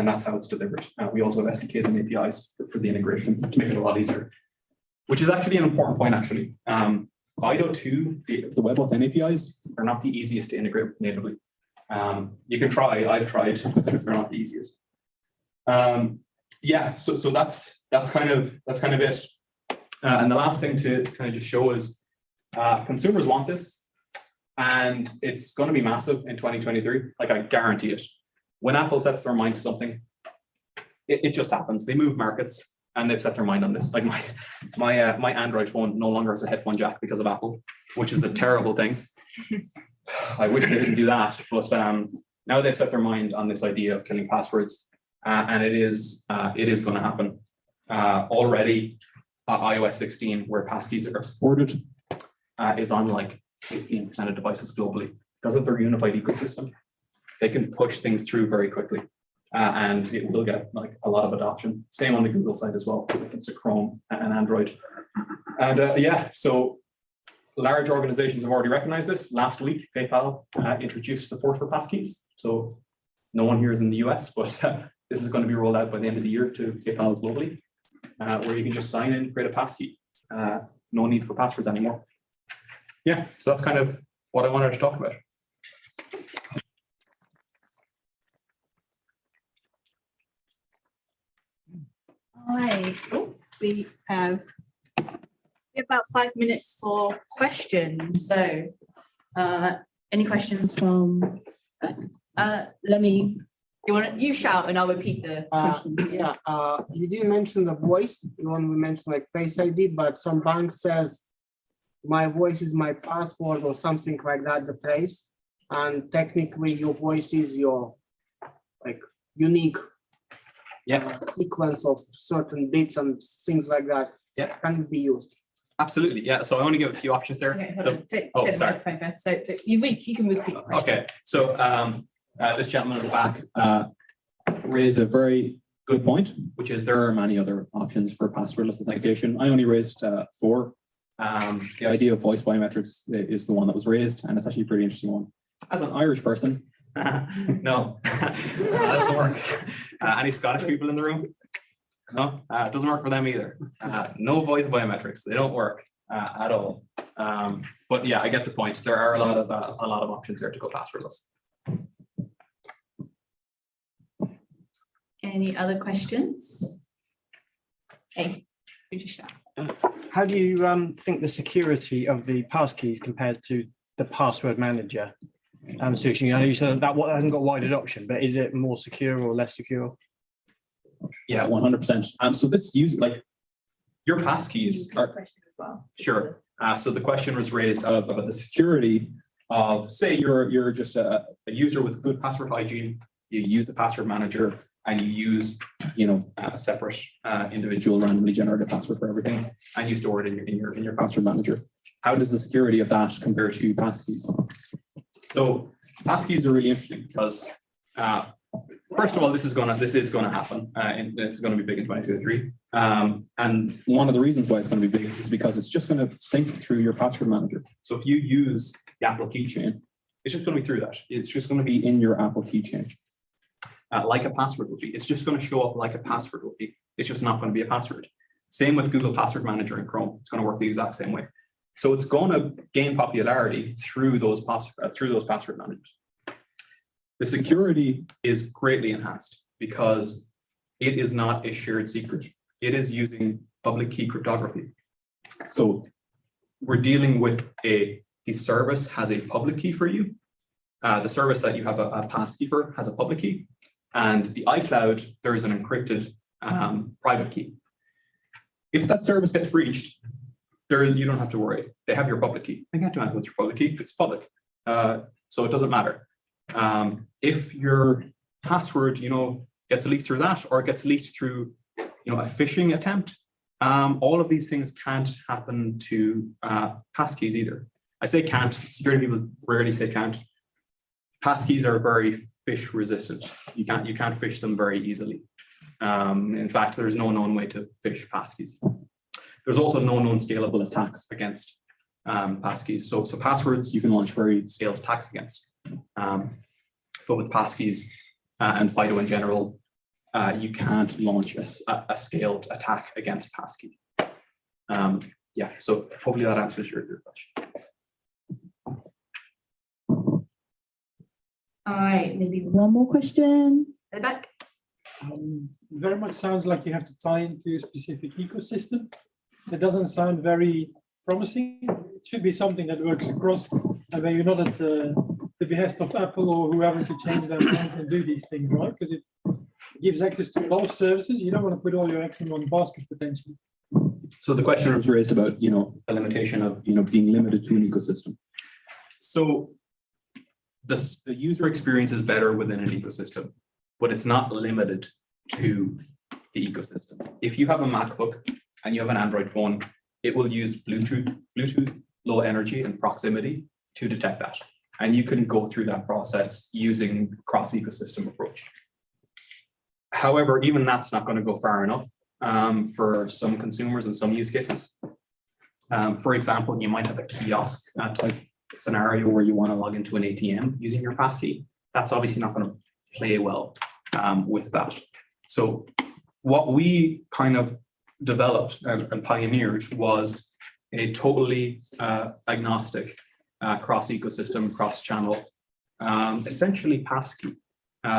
that's how it's delivered. We also have SDKs and APIs for the integration to make it a lot easier, which is actually an important point, actually. IDO 2, the WebAuthn APIs are not the easiest to integrate with natively. You can try, I've tried, but they're not the easiest. Yeah, so that's kind of it. And the last thing to kind of just show is consumers want this, and it's going to be massive in 2023. Like, I guarantee it. When Apple sets their mind to something, it just happens. They move markets, and they've set their mind on this. Like my Android phone no longer has a headphone jack because of Apple, which is a terrible thing. I wish they didn't do that, but now they've set their mind on this idea of killing passwords, and it is going to happen. Already, iOS 16, where passkeys are supported, is on like 15% of devices globally because of their unified ecosystem. They can push things through very quickly, and it will get like a lot of adoption. Same on the Google side as well, when it comes to Chrome and Android. And yeah, so large organizations have already recognized this. Last week, PayPal introduced support for passkeys. So no one here is in the US, but this is going to be rolled out by the end of the year to PayPal globally, where you can just sign in, create a passkey. No need for passwords anymore. Yeah, so that's kind of what I wanted to talk about. All right, we have about 5 minutes for questions. So any questions from, you shout and I'll repeat the question. Yeah, you didn't mention the voice. You only mentioned like Face ID, but some bank says my voice is my password or something like that, the phrase. And technically your voice is your like unique sequence of certain bits and things like that. Yeah. Can be used. Absolutely, yeah. So I want to give a few options there. Okay, hold on. Take the microphone first. So you can repeat. Okay, so this gentleman at the back raised a very good point, which is there are many other options for passwordless authentication. I only raised 4. The idea of voice biometrics is the one that was raised, and it's actually a pretty interesting one. As an Irish person, no, that doesn't work. Any Scottish people in the room? No, it doesn't work for them either. No voice biometrics; they don't work at all. But yeah, I get the point. There are a lot of options there to go passwordless. Any other questions? Hey, you just shout. How do you think the security of the passkeys compares to the password manager solution? I know you said that hasn't got wide adoption, but is it more secure or less secure? Yeah, 100%. So this uses like your passkeys are sure. So the question was raised about the security of, say you're just a user with good password hygiene. You use the password manager and you use a separate individual randomly generated password for everything, and you store it in your password manager. How does the security of that compare to passkeys? So passkeys are really interesting because first of all, this is gonna happen, and it's gonna be big in 2023. And one of the reasons why it's gonna be big is because it's just gonna sync through your password manager. So if you use the Apple keychain, it's just gonna be through that. It's just gonna be in your Apple keychain. Like a password would be. It's just going to show up like a password would be. It's just not going to be a password. Same with Google Password Manager and Chrome. It's going to work the exact same way. So it's going to gain popularity through those password managers. The security is greatly enhanced because it is not a shared secret. It is using public key cryptography. So we're dealing with the service has a public key for you. The service that you have a passkey for has a public key. And the iCloud, there is an encrypted private key. If that service gets breached, you don't have to worry. They have your public key. They can't do anything with your public key. It's public. So it doesn't matter. If your password, gets leaked through that, or it gets leaked through, a phishing attempt, all of these things can't happen to passkeys either. I say can't. Security people rarely say can't. Passkeys are very phish resistant. You can't phish them very easily. In fact, there's no known way to phish passkeys. There's also no known scalable attacks against passkeys. So passwords you can launch very scaled attacks against. But with passkeys and FIDO in general, you can't launch a scaled attack against passkey. Yeah, so hopefully that answers your question. All right, maybe one more question at the back. Very much sounds like you have to tie into a specific ecosystem. It doesn't sound very promising. It should be something that works across, and where you're not at the behest of Apple or whoever to change their mind and do these things, right? Because it gives access to a lot of services. You don't want to put all your eggs in one basket potentially. So the question was raised about, the limitation of, being limited to an ecosystem. So the user experience is better within an ecosystem, but it's not limited to the ecosystem. If you have a MacBook and you have an Android phone, it will use Bluetooth, low energy and proximity to detect that. And you can go through that process using cross-ecosystem approach. However, even that's not going to go far enough for some consumers and some use cases. For example, you might have a kiosk type scenario where you want to log into an ATM using your passkey. That's obviously not going to play well with that. So what we kind of developed and pioneered was a totally agnostic cross-ecosystem, cross-channel, essentially passkey.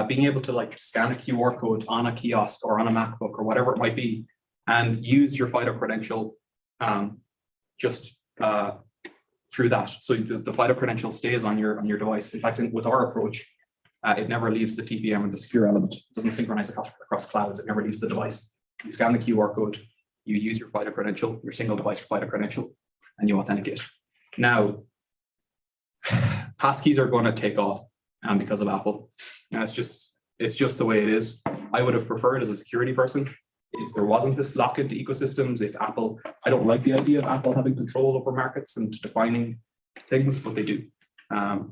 Being able to scan a QR code on a kiosk or on a MacBook or whatever it might be, and use your FIDO credential just through that. So the FIDO credential stays on your device. In fact, with our approach, it never leaves the TPM or the secure element. It doesn't synchronize across clouds. It never leaves the device. You scan the QR code, you use your FIDO credential, your single device FIDO credential, and you authenticate. Now, passkeys are going to take off because of Apple. Now, it's just the way it is. I would have preferred as a security person if there wasn't this lock into ecosystems. If Apple, I don't like the idea of Apple having control over markets and defining things, but they do.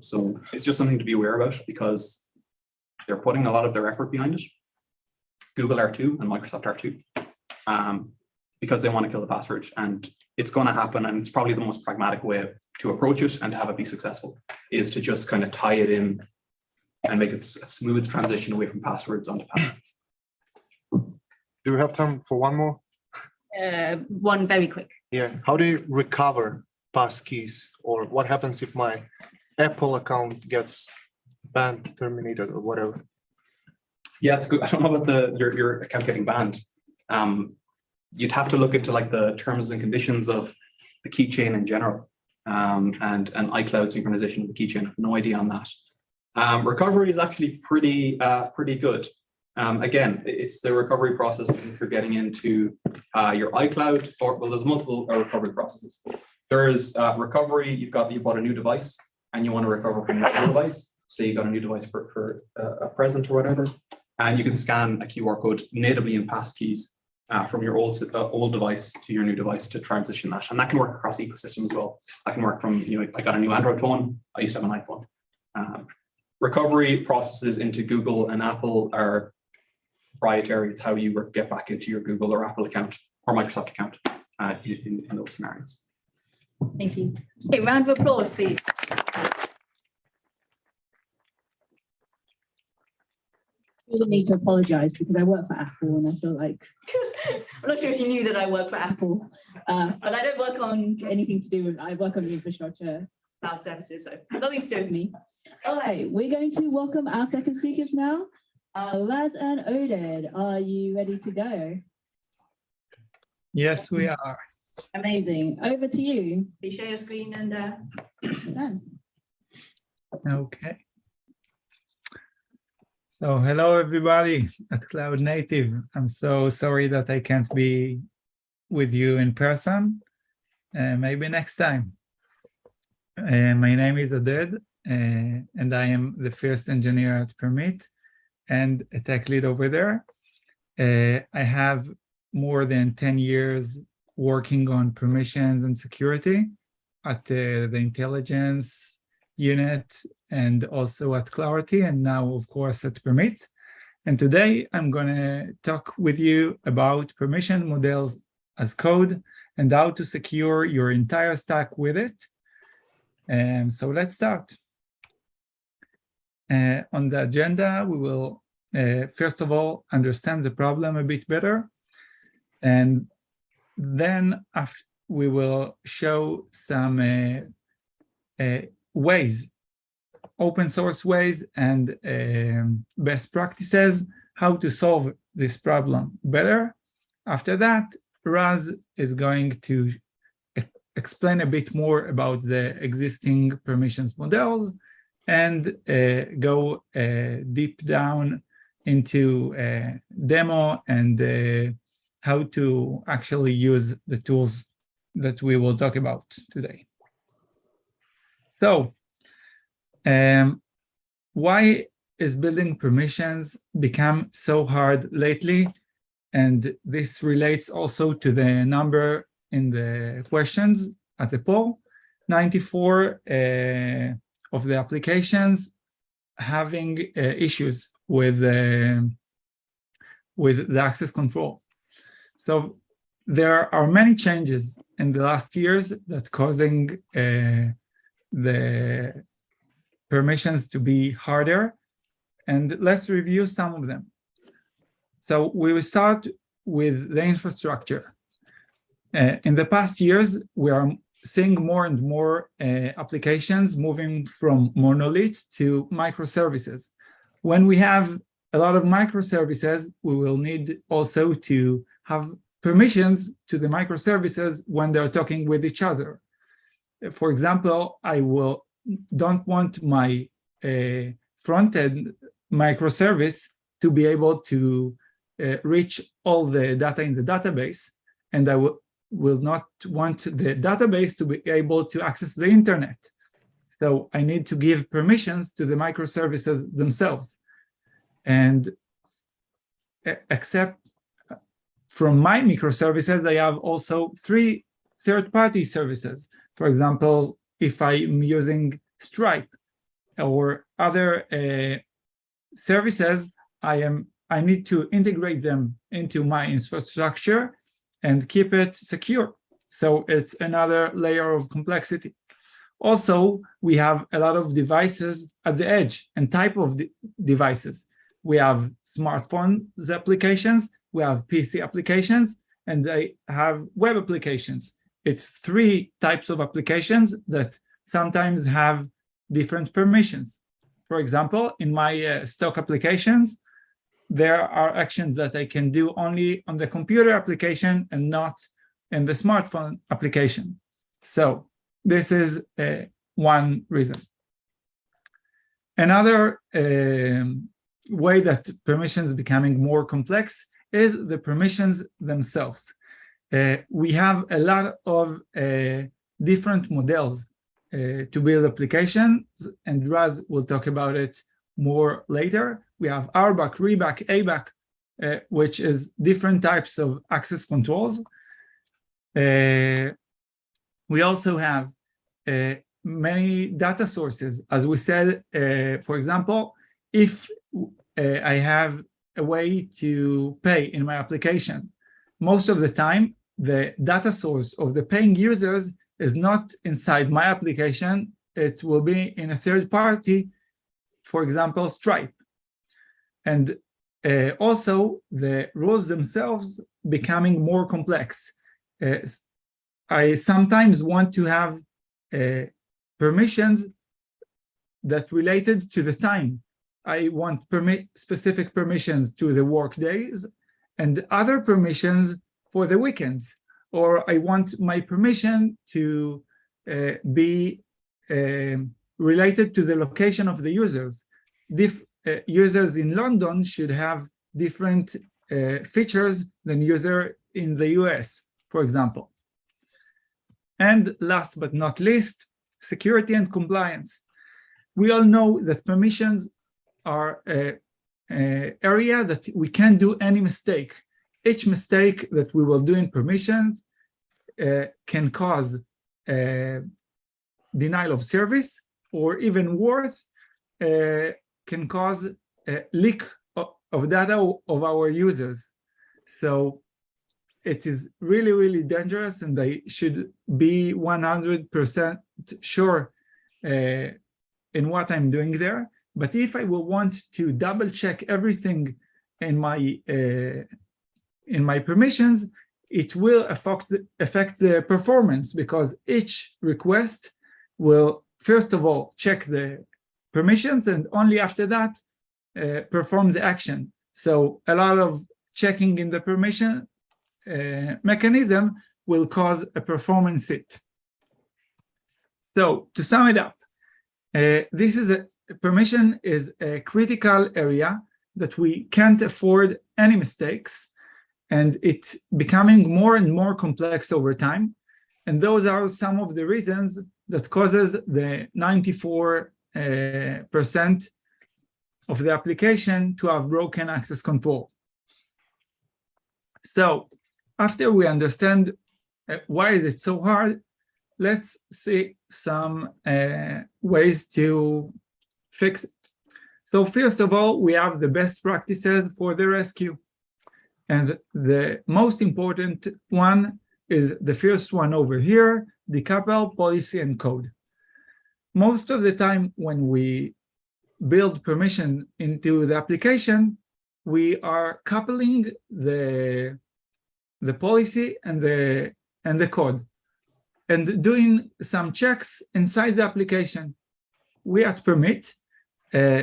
So it's just something to be aware about because they're putting a lot of their effort behind it. Google are too, and Microsoft are too, because they want to kill the password, and it's going to happen. And it's probably the most pragmatic way to approach it and to have it be successful is to just kind of tie it in and make it a smooth transition away from passwords onto passwords. Do we have time for one more? One very quick. Yeah. How do you recover passkeys, or what happens if my Apple account gets banned, terminated, or whatever? Yeah, it's good. I don't know about your account getting banned. You'd have to look into the terms and conditions of the keychain in general, and iCloud synchronization of the keychain. I have no idea on that. Recovery is actually pretty good. Again, it's the recovery processes if you're getting into your iCloud, there's multiple recovery processes. There's recovery, you bought a new device and you want to recover from that new device. Say you got a new device for a present or whatever, and you can scan a QR code natively in passkeys from your old device to your new device to transition that. And that can work across ecosystem as well. That can work from, I got a new Android phone, I used to have an iPhone. Recovery processes into Google and Apple are proprietary. It's how you get back into your Google or Apple account or Microsoft account in those scenarios. Thank you. Okay, round of applause, please. I really need to apologize because I work for Apple and I feel like, I'm not sure if you knew that I work for Apple, but I don't work on anything to do with, I work on the infrastructure, cloud services, so nothing to do with me. All right, we're going to welcome our second speakers now. Laz and Oded, are you ready to go? Yes, we are. Amazing. Over to you. Please share your screen and stand. Okay. So hello, everybody at Cloud Native. I'm so sorry that I can't be with you in person. Maybe next time. My name is Oded, and I am the first engineer at Permit and a tech lead over there. I have more than 10 years working on permissions and security at the intelligence unit, and also at Clarity, and now, of course, at Permit. And today I'm going to talk with you about permission models as code and how to secure your entire stack with it. And so let's start. On the agenda, we will first of all understand the problem a bit better, and then we will show some ways, open source ways and best practices, how to solve this problem better. After that, Raz is going to explain a bit more about the existing permissions models and go deep down into a demo and how to actually use the tools that we will talk about today. So, why is building permissions become so hard lately? And this relates also to the number in the questions at the poll. 94 of the applications having issues with the access control. So there are many changes in the last years that causing the permissions to be harder, and let's review some of them. So we will start with the infrastructure. In the past years, we are seeing more and more applications moving from monolith to microservices. When we have a lot of microservices, we will need also to have permissions to the microservices when they're talking with each other. For example, I don't want my front-end microservice to be able to reach all the data in the database, and I will not want the database to be able to access the internet. So I need to give permissions to the microservices themselves. And except from my microservices, I have also 3 third-party services. For example, if I'm using Stripe or other services, I need to integrate them into my infrastructure and keep it secure. So it's another layer of complexity. Also, we have a lot of devices at the edge and type of devices. We have smartphones applications, we have PC applications, and they have web applications. It's 3 types of applications that sometimes have different permissions. For example, in my stock applications, there are actions that I can do only on the computer application and not in the smartphone application. So this is one reason. Another way that permissions becoming more complex is the permissions themselves. We have a lot of different models to build applications, and Raz will talk about it more later. We have RBAC, REBAC, ABAC, which is different types of access controls. We also have many data sources. As we said, for example, if I have a way to pay in my application, most of the time, the data source of the paying users is not inside my application. It will be in a third party, for example, Stripe. And also, the rules themselves becoming more complex. I sometimes want to have permissions that related to the time. I want specific permissions to the work days and other permissions for the weekends. Or I want my permission to be related to the location of the users. Users in London should have different features than user in the US, for example. And last but not least, security and compliance. We all know that permissions are an area that we can't do any mistake. Each mistake that we will do in permissions can cause denial of service or even worse, can cause a leak of data of our users. So it is really, really dangerous, and I should be 100% sure in what I'm doing there. But if I will want to double check everything in my permissions, it will affect the performance, because each request will first of all check the permissions, and only after that perform the action. So a lot of checking in the permission mechanism will cause a performance hit. So to sum it up, permission is a critical area that we can't afford any mistakes, and it's becoming more and more complex over time. And those are some of the reasons that causes the 94% of the application to have broken access control. So after we understand why is it so hard, let's see some ways to fix it. So first of all, we have the best practices for the rescue. And the most important one is the first one over here, decouple policy and code. Most of the time when we build permission into the application, we are coupling the policy and the code and doing some checks inside the application. We at Permit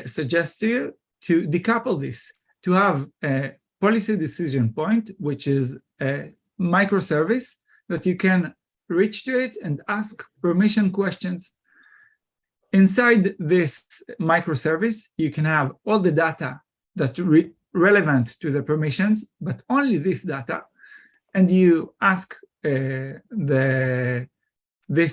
suggest to you to decouple this, to have a policy decision point, which is a microservice that you can reach to it and ask permission questions. Inside this microservice, you can have all the data that's relevant to the permissions, but only this data. And you ask this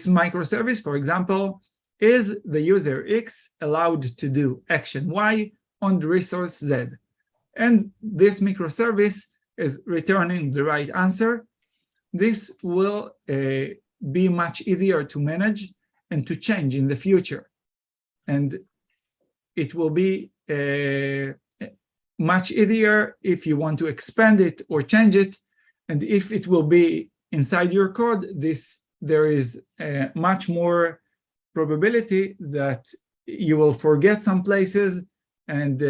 microservice, for example, is the user X allowed to do action Y on the resource Z? And this microservice is returning the right answer. This will be much easier to manage and to change in the future. And it will be much easier if you want to expand it or change it. And if it will be inside your code, there is much more probability that you will forget some places and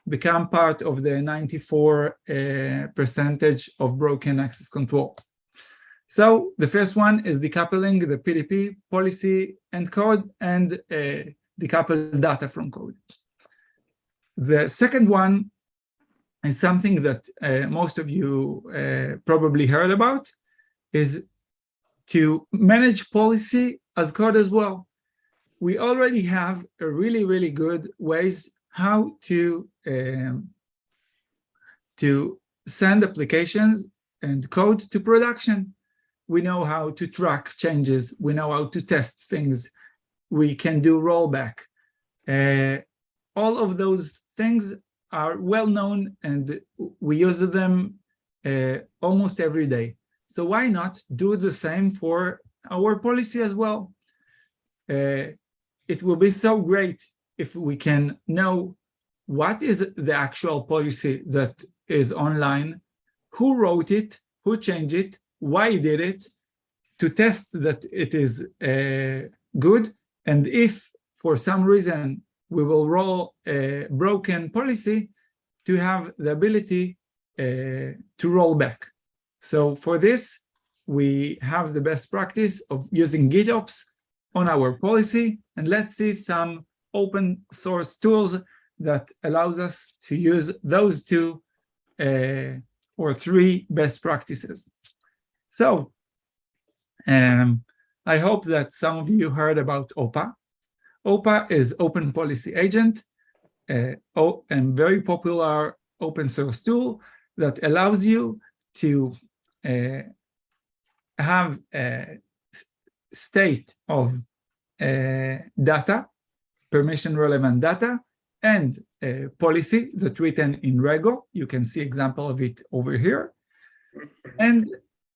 become part of the 94% of broken access control. So the first one is decoupling the PDP policy and code, and decouple data from code. The second one is something that most of you probably heard about, is to manage policy as code as well. We already have a really, really good ways how to send applications and code to production. We know how to track changes. We know how to test things. We can do rollback. All of those things are well known, and we use them almost every day. So why not do the same for our policy as well? It will be so great if we can know what is the actual policy that is online, who wrote it, who changed it, why did it, to test that it is good. And if for some reason we will roll a broken policy, to have the ability to roll back. So for this, we have the best practice of using GitOps on our policy. And let's see some open source tools that allows us to use those two or three best practices. So I hope that some of you heard about OPA. OPA is Open Policy Agent, a very popular open source tool that allows you to have a state of data, permission relevant data, and a policy that's written in Rego. You can see example of it over here. And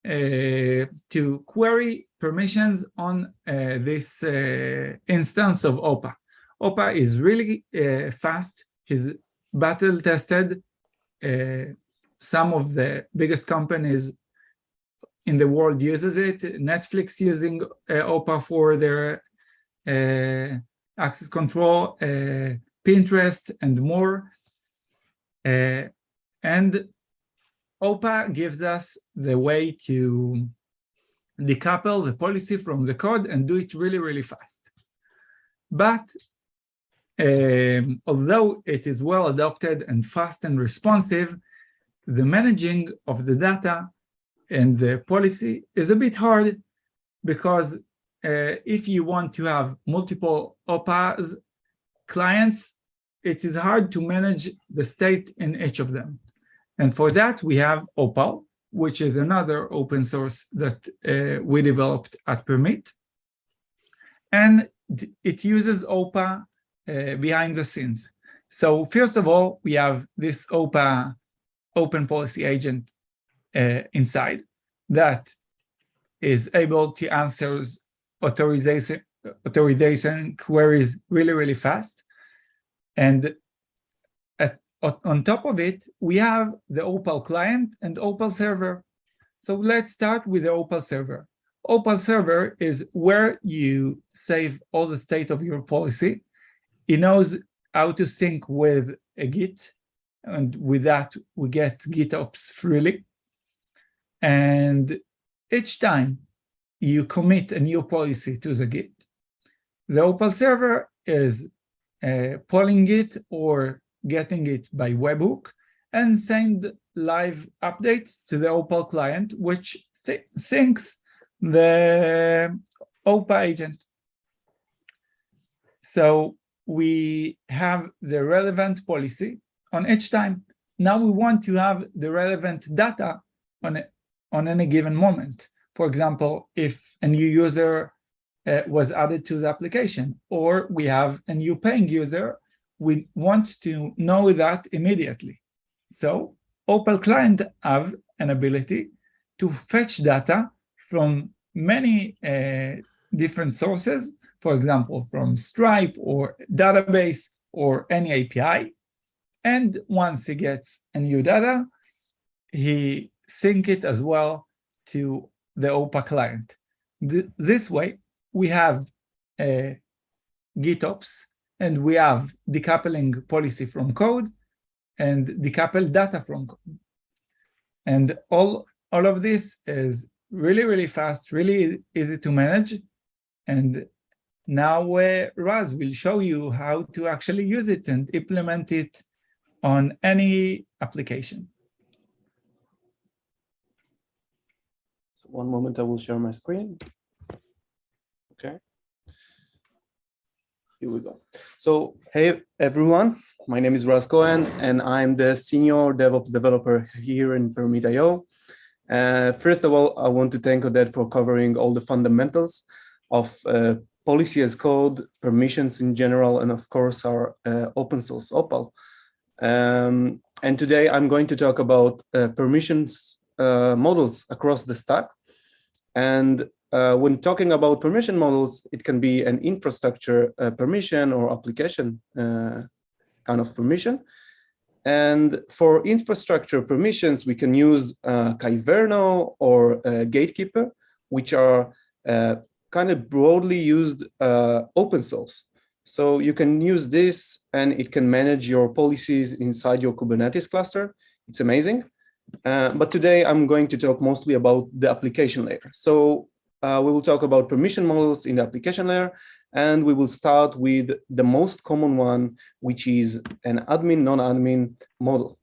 to query permissions on this instance of OPA. OPA is really fast, is battle tested. Some of the biggest companies in the world uses it. Netflix using OPA for their access control, Pinterest and more. And OPA gives us the way to decouple the policy from the code and do it really, really fast. But although it is well adopted and fast and responsive, the managing of the data and the policy is a bit hard, because if you want to have multiple OPAs clients, it is hard to manage the state in each of them. And for that, we have OPAL, which is another open source that we developed at Permit. And it uses OPA behind the scenes. So first of all, we have this OPA open policy agent inside that is able to answer authorization queries really, really fast. And on top of it, we have the OPAL client and OPAL server. So let's start with the OPAL server. OPAL server is where you save all the state of your policy. It knows how to sync with a Git, and with that, we get GitOps freely. And each time you commit a new policy to the Git, the OPAL server is pulling it or getting it by webhook and send live updates to the OPAL client, which syncs the OPA agent. So we have the relevant policy on each time. Now we want to have the relevant data on any given moment. For example, if a new user was added to the application, or we have a new paying user, we want to know that immediately. So OPAL client have an ability to fetch data from many different sources, for example, from Stripe or database or any API. And once he gets a new data, he sync it as well to the OPA client. This way, we have GitOps, and we have decoupling policy from code and decouple data from code. And all of this is really, really fast, really easy to manage. And now Raz will show you how to actually use it and implement it on any application. So one moment, I will share my screen. Okay. Here we go. So, hey everyone, my name is Raz Cohen, and I'm the senior DevOps developer here in Permit.io. First of all, I want to thank Oded for covering all the fundamentals of policy as code, permissions in general, and of course our open source OPAL. And today I'm going to talk about permissions models across the stack. And when talking about permission models, it can be an infrastructure permission or application kind of permission. And for infrastructure permissions, we can use Kyverno or Gatekeeper, which are kind of broadly used open source. So you can use this and it can manage your policies inside your Kubernetes cluster. It's amazing. But today I'm going to talk mostly about the application layer. So we will talk about permission models in the application layer, and we will start with the most common one, which is an admin, non-admin model.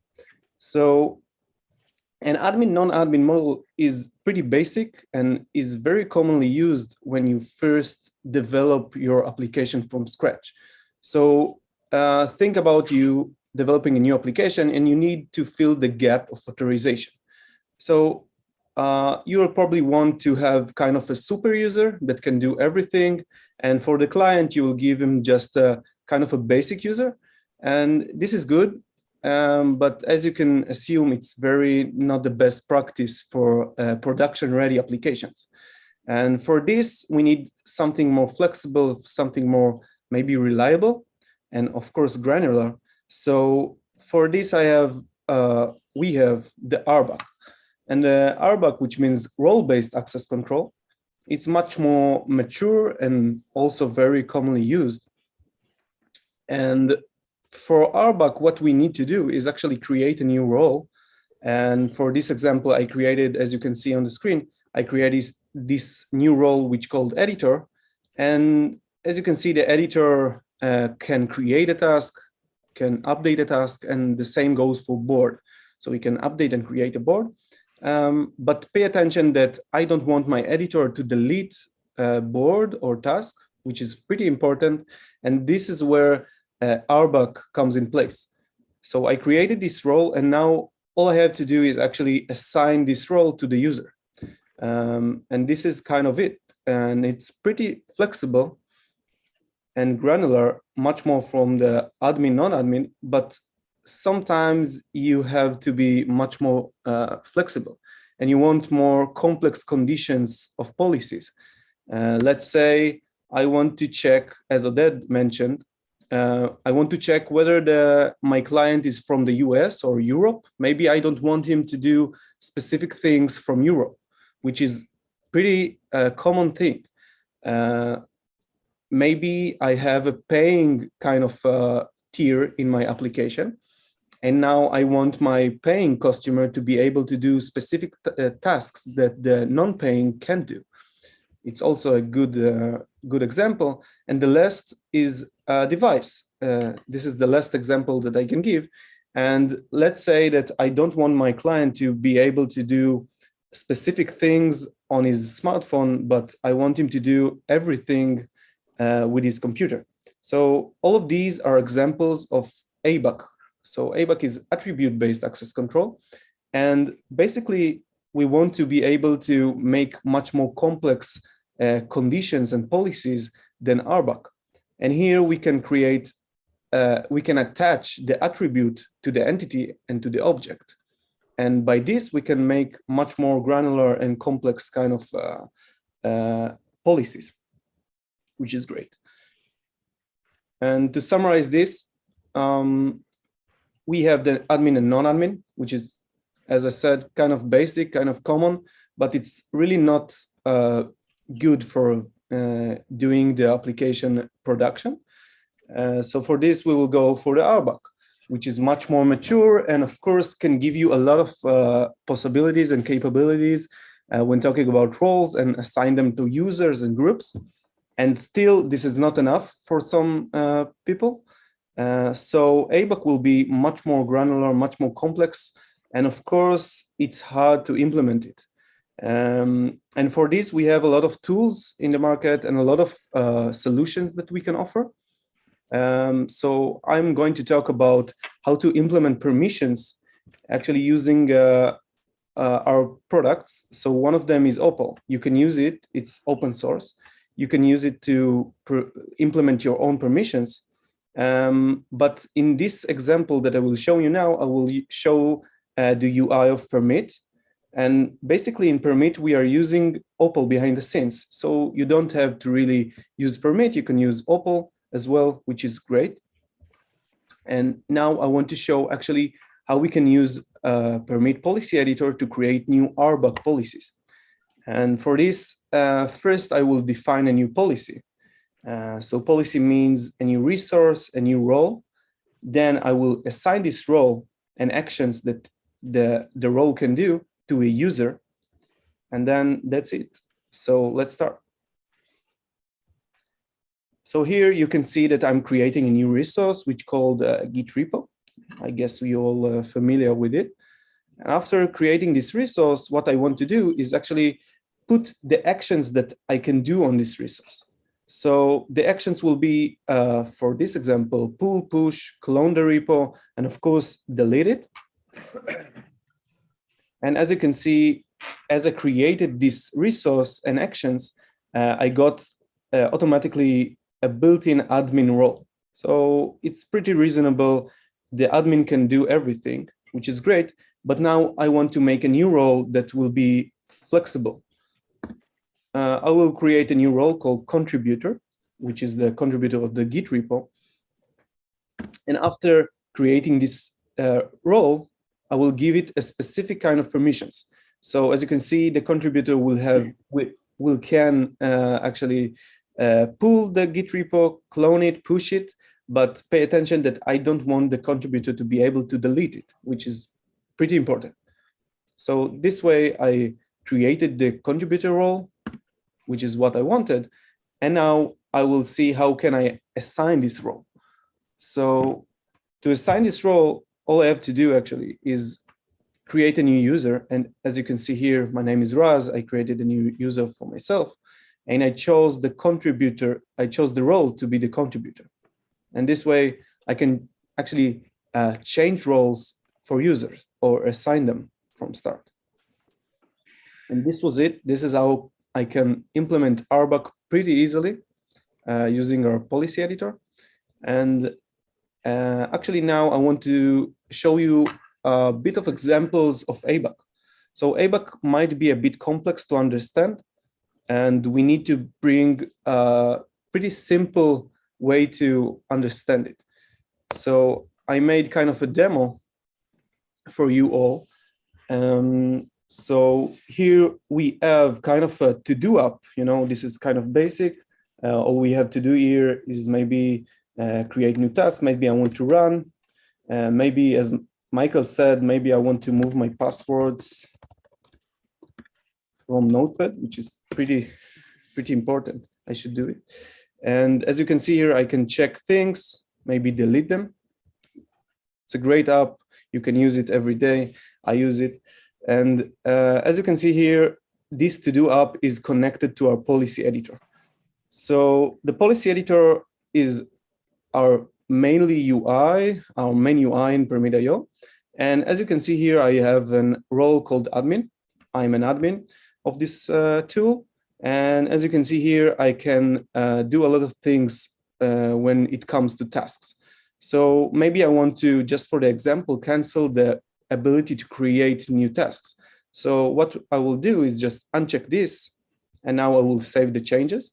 So an admin, non-admin model is pretty basic and is very commonly used when you first develop your application from scratch. So think about you developing a new application and you need to fill the gap of authorization. So you will probably want to have kind of a super user that can do everything. And for the client, you will give him just a kind of a basic user. And this is good. but as you can assume, it's very not the best practice for production-ready applications. And for this, we need something more flexible, something more maybe reliable, and of course granular. So for this, we have the RBAC. And the RBAC, which means role-based access control, it's much more mature and also very commonly used. And for RBAC, what we need to do is actually create a new role. And for this example, I created, as you can see on the screen, I created this new role which called editor. And as you can see, the editor can create a task, can update a task, and the same goes for board. So we can update and create a board. But pay attention that I don't want my editor to delete a board or task, which is pretty important. And this is where RBAC comes in place. So I created this role, and now all I have to do is actually assign this role to the user. And this is kind of it. And it's pretty flexible and granular, much more from the admin, non-admin, but sometimes you have to be much more flexible and you want more complex conditions of policies. Let's say I want to check, as Oded mentioned, I want to check whether my client is from the US or Europe. Maybe I don't want him to do specific things from Europe, which is pretty common thing. Maybe I have a paying kind of tier in my application. And now I want my paying customer to be able to do specific tasks that the non-paying can't do. It's also a good example. And the last is a device. This is the last example that I can give. And let's say that I don't want my client to be able to do specific things on his smartphone, but I want him to do everything with his computer. So all of these are examples of ABAC. So ABAC is attribute-based access control. And basically, we want to be able to make much more complex conditions and policies than RBAC. And here we can create, we can attach the attribute to the entity and to the object. And by this, we can make much more granular and complex kind of policies, which is great. And to summarize this, we have the admin and non-admin, which is, as I said, kind of basic, kind of common, but it's really not good for doing the application production. So for this, we will go for the RBAC, which is much more mature and of course can give you a lot of possibilities and capabilities when talking about roles and assign them to users and groups. And still, this is not enough for some people. So ABAC will be much more granular, much more complex. And of course, it's hard to implement it. And for this, we have a lot of tools in the market and a lot of solutions that we can offer. So I'm going to talk about how to implement permissions actually using our products. So one of them is OPAL. You can use it, it's open source. You can use it to implement your own permissions. But in this example that I will show you now, I will show the UI of permit. And basically in permit, we are using OPAL behind the scenes. So you don't have to really use permit. You can use OPAL as well, which is great. And now I want to show actually how we can use permit policy editor to create new RBAC policies. And for this, first I will define a new policy. So policy means a new resource, a new role. Then I will assign this role and actions that the role can do to a user. And then that's it. So let's start. So here you can see that I'm creating a new resource, which called Git repo. I guess we all familiar with it. And after creating this resource, what I want to do is actually put the actions that I can do on this resource. So the actions will be, for this example, pull, push, clone the repo, and of course, delete it. And as you can see, as I created this resource and actions, I got automatically a built-in admin role. So it's pretty reasonable the admin can do everything, which is great. But now I want to make a new role that will be flexible. I will create a new role called contributor, which is the contributor of the Git repo. And after creating this role, I will give it a specific kind of permissions. So as you can see, the contributor can actually pull the Git repo, clone it, push it, but pay attention that I don't want the contributor to be able to delete it, which is pretty important. So this way I created the contributor role, which is what I wanted. And now I will see how can I assign this role. So to assign this role, all I have to do actually is create a new user. And as you can see here, my name is Raz. I created a new user for myself. And I chose the contributor. I chose the role to be the contributor. And this way I can actually change roles for users or assign them from start. And this was it. This is how I can implement RBAC pretty easily using our policy editor. And actually now I want to show you a bit of examples of ABAC. So ABAC might be a bit complex to understand, and we need to bring a pretty simple way to understand it. So I made kind of a demo for you all. So here we have kind of a to-do app, this is kind of basic. All we have to do here is maybe create new task. Maybe I want to run. Maybe, as Michael said, maybe I want to move my passwords from Notepad, which is pretty important. I should do it. And as you can see here, I can check things, maybe delete them. It's a great app. You can use it every day. I use it. And as you can see here, this to-do app is connected to our policy editor. So the policy editor is our mainly UI, our main UI in Permit.io. And as you can see here, I have a role called admin. I'm an admin of this tool. And as you can see here, I can do a lot of things when it comes to tasks. So maybe I want to, just for the example, cancel the ability to create new tasks. So what I will do is just uncheck this, and now I will save the changes.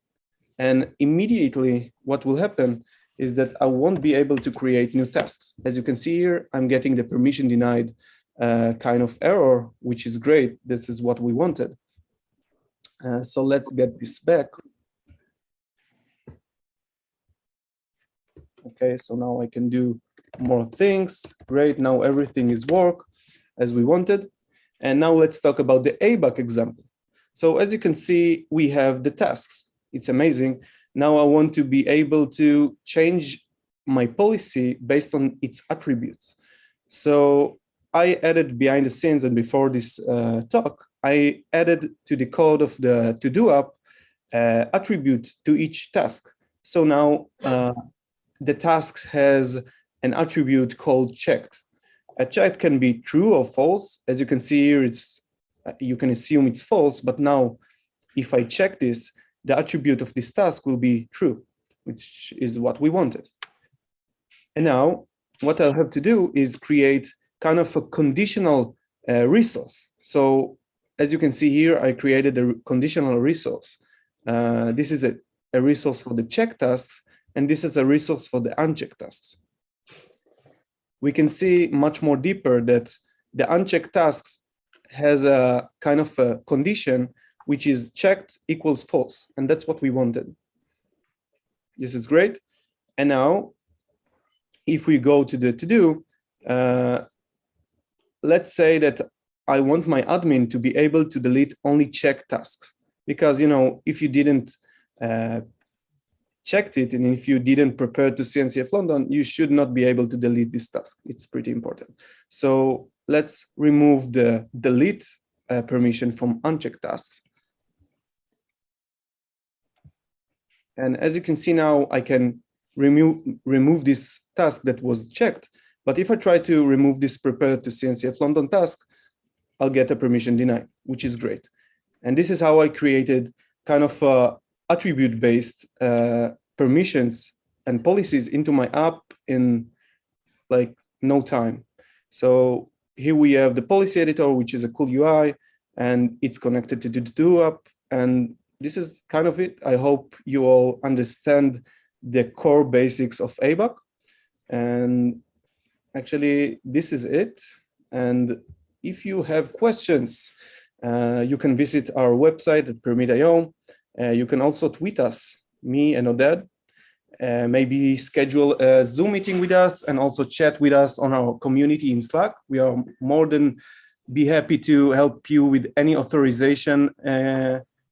And immediately what will happen is that I won't be able to create new tasks. As you can see here, I'm getting the permission denied kind of error, which is great. This is what we wanted. So let's get this back. Okay, so now I can do more things. Great, now everything is work as we wanted. And now let's talk about the ABAC example. So as you can see, we have the tasks. It's amazing. Now I want to be able to change my policy based on its attributes. So I added behind the scenes, and before this talk, I added to the code of the to-do app attribute to each task. So now the task has an attribute called checked. A check can be true or false. As you can see here, you can assume it's false, but now if I check this, the attribute of this task will be true, which is what we wanted. And now what I'll have to do is create kind of a conditional resource. So as you can see here, I created a conditional resource. This is a resource for the checked tasks, and this is a resource for the unchecked tasks. We can see much more deeper that the unchecked tasks has a kind of a condition which is checked equals false, and that's what we wanted. This is great. And now, if we go to the to-do, let's say that I want my admin to be able to delete only checked tasks, because if you didn't checked it, and if you didn't prepare to CNCF London, you should not be able to delete this task. It's pretty important. So let's remove the delete permission from unchecked tasks. And as you can see now, I can remove this task that was checked. But if I try to remove this prepare to CNCF London task, I'll get a permission denied, which is great. And this is how I created kind of attribute-based permissions and policies into my app in like no time. So here we have the policy editor, which is a cool UI, and it's connected to the do app. And this is kind of it. I hope you all understand the core basics of ABAC. And actually, this is it. And if you have questions, you can visit our website at Permit.io. You can also tweet us, me and Oded. Maybe schedule a Zoom meeting with us and also chat with us on our community in Slack. We are more than be happy to help you with any authorization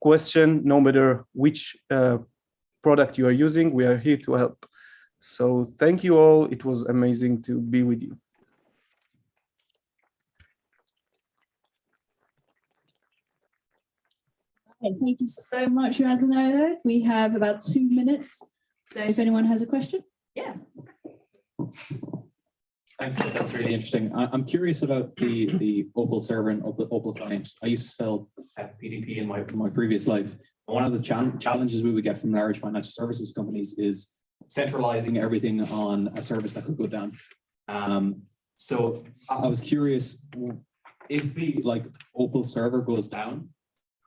question, no matter which product you are using. We are here to help. So thank you all. It was amazing to be with you. Okay, thank you so much, Raz and Oded. We have about 2 minutes. So if anyone has a question, yeah. Thanks, that's really interesting. I'm curious about the OPAL server and OPAL client. I used to sell PDP in my previous life. One of the challenges we would get from large financial services companies is centralizing everything on a service that could go down. So I was curious, if the OPAL server goes down,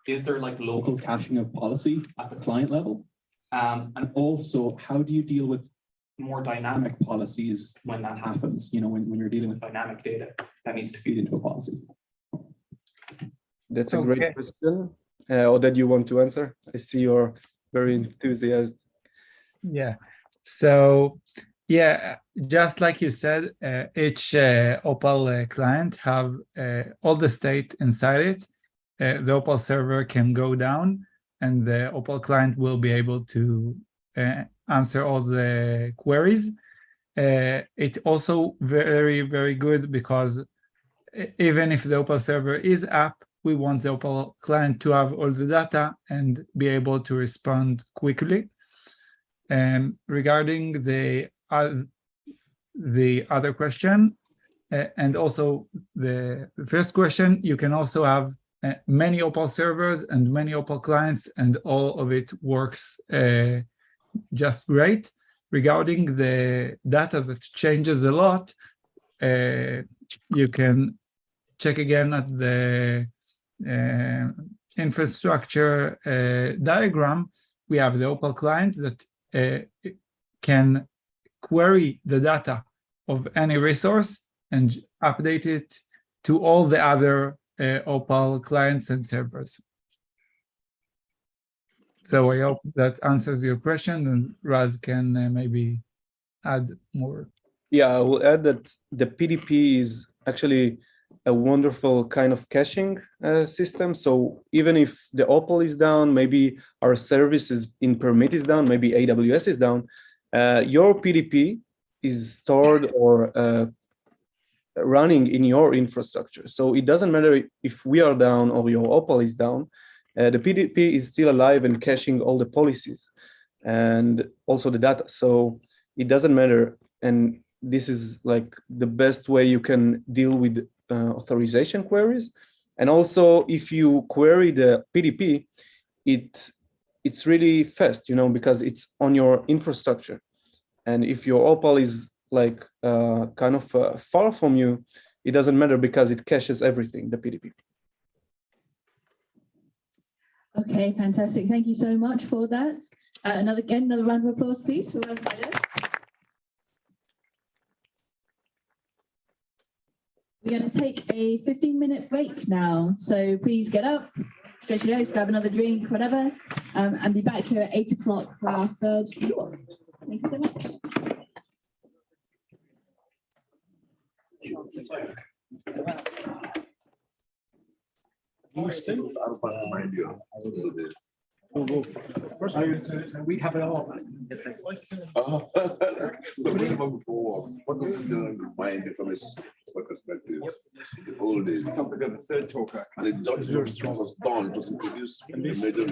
is there local caching of policy at the client level? And also, how do you deal with more dynamic policies when that happens? When you're dealing with dynamic data that needs to feed into a policy. That's a great question. Oded, you want to answer? I see you're very enthusiastic. Yeah. So, yeah, just like you said, each OPAL client have all the state inside it. The OPAL server can go down, and the OPAL client will be able to answer all the queries. It also very, very good because even if the OPAL server is up, we want the OPAL client to have all the data and be able to respond quickly. Regarding the other question, and also the first question, you can also have many OPAL servers and many OPAL clients, and all of it works just great. Regarding the data that changes a lot, you can check again at the infrastructure diagram. We have the OPAL client that can query the data of any resource and update it to all the other OPAL clients and servers. So I hope that answers your question, and Raz can maybe add more. Yeah, I will add that the PDP is actually a wonderful kind of caching system. So even if the OPAL is down, maybe our services in Permit is down, maybe AWS is down, your PDP is stored or running in your infrastructure. So it doesn't matter if we are down or your OPAL is down, the PDP is still alive and caching all the policies and also the data. So it doesn't matter. And this is the best way you can deal with authorization queries. And also if you query the PDP, it's really fast, because it's on your infrastructure. And if your OPAL is kind of far from you, it doesn't matter because it caches everything, the PDP. Okay, fantastic. Thank you so much for that. Another round of applause, please. For We're going to take a 15-minute break now. So please get up, stretch your legs, grab another drink, whatever, and be back here at 8 o'clock for our third talk. Thank you so much. We have it all. What was the mind information perspective? The old days. The third talker. And it was done, it was introduced in the major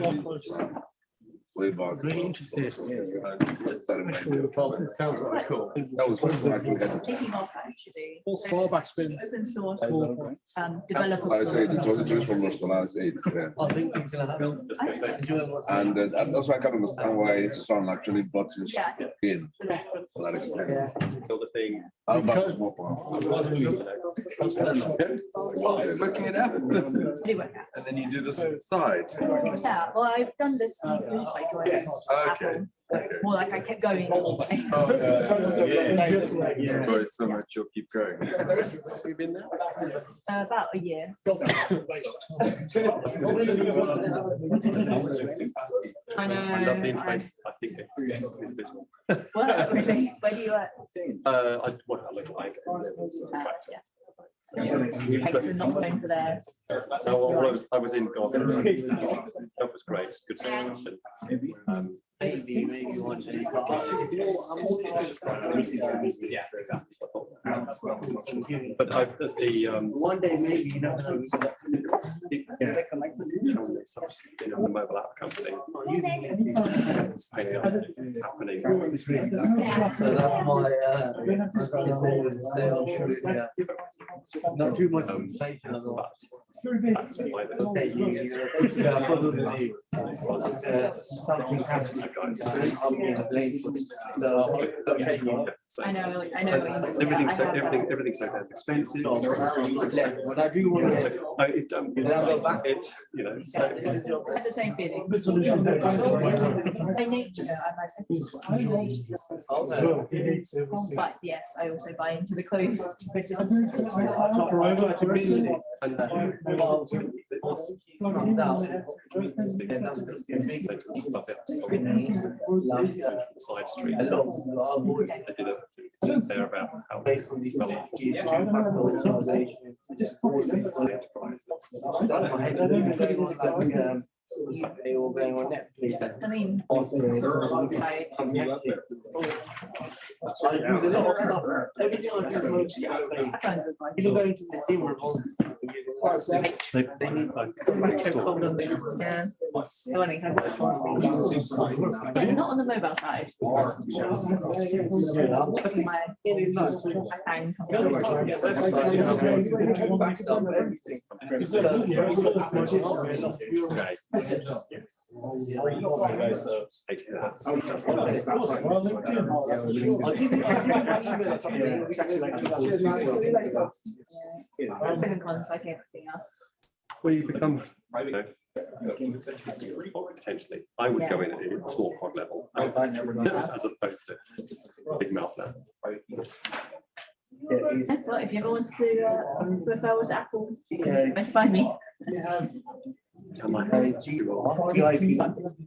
Really interested. That was first one actually. Taking off actually. What's fallback spin? Open source, That's why I say developer. it was from the last eight. Yeah. And that's why I can't understand why Sun actually brought this in. For that extent. So the thing. Outback is more powerful. Looking it up. Anyway, And then you do this on the side. yeah, well, I've done this since I joined Apple. More like I kept going all the way. Enjoy it so much you'll keep going. You've been there? About a year. I know. I love the interface. I think it's visible. Well, really, where do you work? I what I look like. Yeah. Thanks for not going for there. So I was in God. That was great. Good discussion. But the One day maybe you never know. the mobile app company. It's happening. So that's my, not too much. That's why I know. everything's so everything's so damn expensive. But I do want to. It you know so Had the same feeling. By nature, but yes, I also buy into the closed ecosystem. side street. I did a there about how They all going on Netflix. I mean, You're going to the team not on the mobile side. Like everything else. Well, you become potentially. I would go in at a small quad level as opposed to big mouth now. Well, if you ever want to refer with Apple, best find me.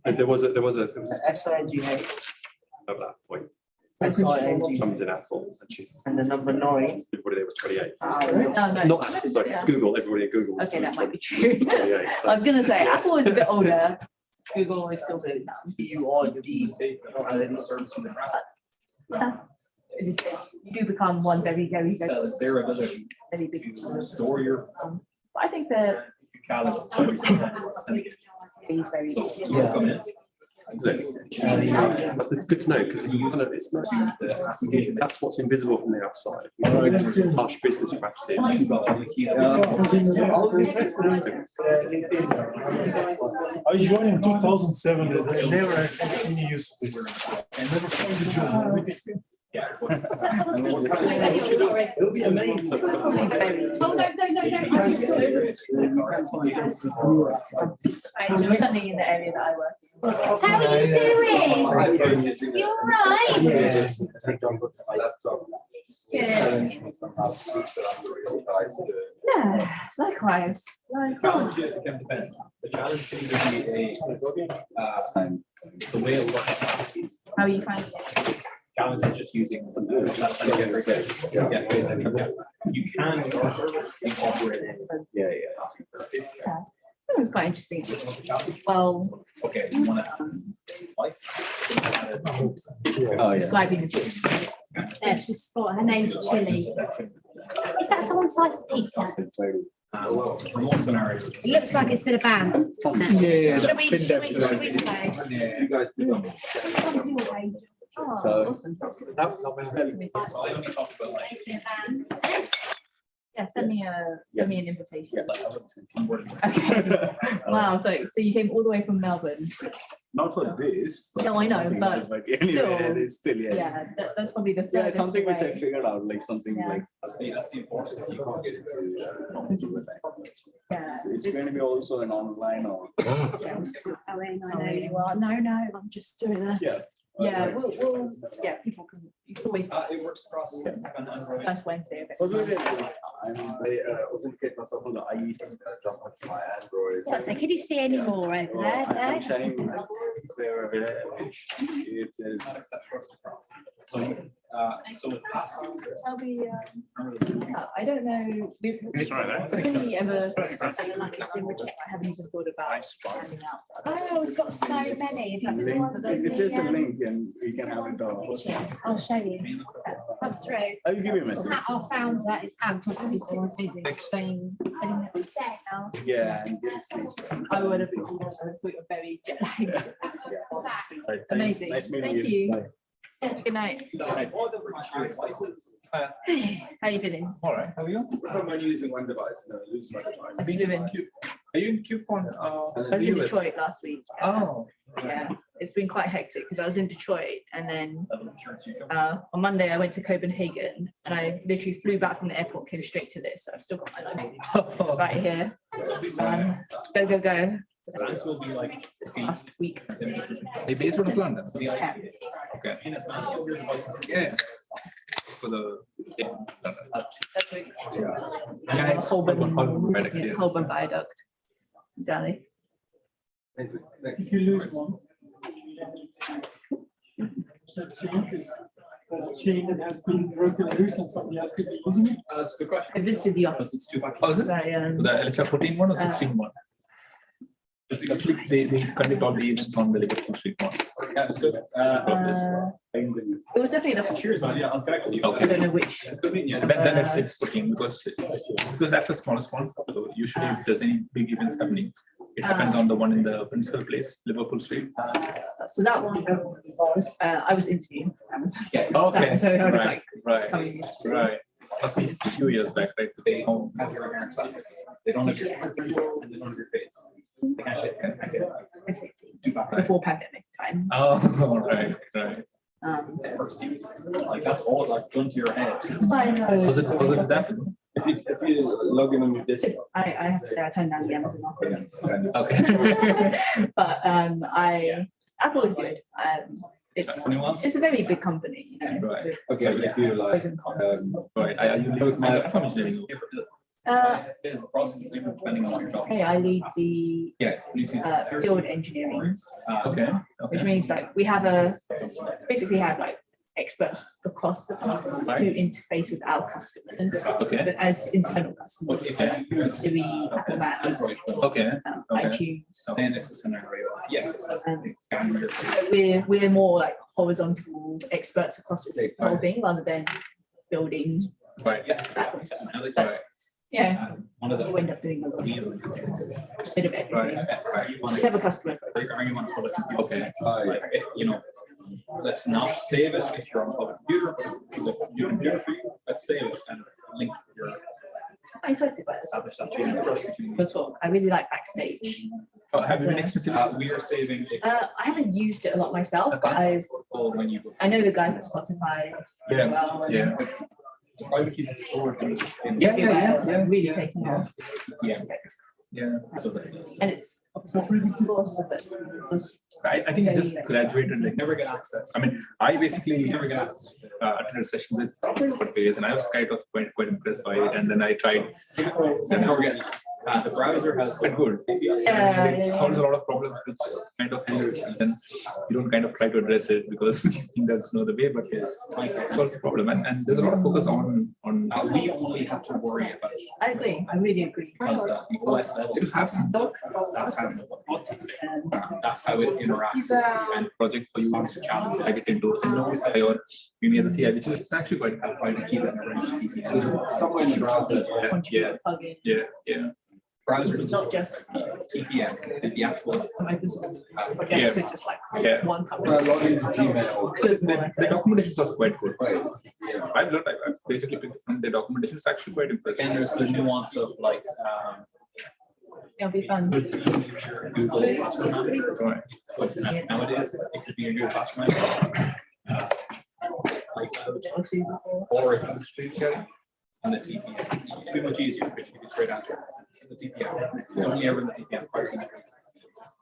There was a SIGH at that point. SING Someone's in Apple and she's and the number 9. everybody there was 28. No, Not Apple, sorry, Google, everybody at Google was Okay, that might be 28. true. So I was gonna say Apple is a bit older. Google is still pretty young. You do become one very very big. Store your. But I think that he's very. exactly. But it's good to know because it's not that's what's invisible from the outside. Harsh business practices. I joined in 2007. I never had any use of it. I never found the job. It'll be amazing. Oh, no. I'm studying in the area that I work in. How are you doing? You all right? Yeah, likewise. The challenge can either be the way it works. How are you finding it? Challenge is just using. You can incorporate it. It was quite interesting. Well, Okay, you want to. describing the trip. Yeah, she's sport. Her name's Chili. Is that someone's slice of pizza? remote scenarios. It looks like it's been abandoned. Yeah, Should we say? Yeah, you guys do them. Oh, So- awesome. No, no, man. So I only talk about like. Yeah, send me an invitation. Yeah, like, I'm working. Okay. Wow, so you came all the way from Melbourne. Not for this. No, I know, something but like anyway, still, it's still, yeah. Yeah, that's probably the Yeah, furthest it's something which I away. figured out, like something Yeah. like. That's the importance you can't get into. Yeah. It's going to be also an online or. Yeah, I'm still going. I know you are. No, I'm just doing a. Yeah. Yeah, we'll people can, you can always It works across. first Wednesday. I wasn't get myself on the IE stuff on my Android. Yeah, so can you see any more over there? I'm No? sharing there. It is. So I'll be, I don't know, we've really ever, like a stimmer check, I haven't even thought about handing out. Oh, we've got so many. Have you seen the ones in It's just a the, link and we can have it all. I'll show you. Come through. I'll give you a message. Our founder is absolutely busy. Spain. Yeah. I would have thought you're very jet lagged. Amazing, Nice meeting thank you. Good night. How are you feeling? All right, how are you? If I'm only using one device, no, I lose my device. Have you living? Are you in Coupon? I was in Detroit last week. Oh. Yeah, it's been quite hectic because I was in Detroit and then on Monday I went to Copenhagen and I literally flew back from the airport, came straight to this. I've still got my luggage right here. Go. Plans will be like Last week. Are you based out of London? Yeah. Okay. Yeah. For the. That's what Yeah, it's Holborn Viaduct. Exactly. If you lose one. That's a chain that has been broken loose and somebody else could be using it. That's a good question. I visited the office. It's 2 packets. Oh, is it? The, The LHR 14 one or 16 one? Just because they conduct all the events on the Liverpool Street one. Yeah, it's good. It was definitely the Cheers, man. Yeah, I'll connect with you. I don't know which. It's good meeting you. Then it's 14 because that's the smallest one. So usually if there's any big events happening, it happens on the one in the principal place, Liverpool Street. So that one, I was interviewing. Okay. So I was like, Right. Must be a few years back, right? They don't have your hair and stuff. They don't have your and they don't have your face. They can't fit. before pandemic time. Oh, right. Like that's all like done to your head. I know. Was it that? If you log in on this. I have to say I turned down the Amazon offer. Okay. But Apple is good. It's a very big company. You know, Right. with Okay, if you like, pros and cons. Right. Are you live with my iPhone? The process is different depending on what you're talking. Hey, I lead the Yeah, it's Bluetooth. field engineering, Okay. which means like we have basically have like experts across the company who interface with our customers, Okay. but as internal customers. Okay. So we Apple Maps, Okay. iTunes. And it's a scenario. Yes, it's We're more like horizontal experts across the whole thing rather than building. Right. But, yeah, one of the we'll end up doing a bit of everything. Right. We have a customer. Okay. like, you know, let's not save it if you're on a public computer, but if it's a new computer for you, let's save it and link your I'm excited by this. establish that chain of trust between Good talk. I really like Backstage. Have you been expensive? we are saving it I haven't used it a lot myself, but when you I know the guys at Spotify very well. and Yeah. it's private keys stored in it's really taking off. Yeah. So that And it's obviously of course, but I think it just graduated like never get access. I mean, I basically Never get access. attended a session with Pages and I was kind of quite impressed by it. And then I tried. Never get the browser has Quite good. It solves a lot of problems which kind of then you don't kind of try to address it because you think that's not the way, but yes, it solves the problem. And there's a lot of focus on We only have to worry about. I agree. I really agree. Because the OS level have some that's how it takes. That's how it interacts and project for you wants to challenge like it does or you need the CI, which is actually quite a key that somewhere in the browser. Yeah. Browsers It's not just TPM, the actual projects, it's just like one company. The documentation is also quite good. I've learned, I've basically picked from the documentation, it's actually quite impressive. And there's the nuance of like It'll be fun. Google Password Manager. But nowadays, it could be a Google Password Manager. Like or if it's street sharing and the TPM. It's too much easier because you can get straight answer. The TPM. It's only ever in the TPM part.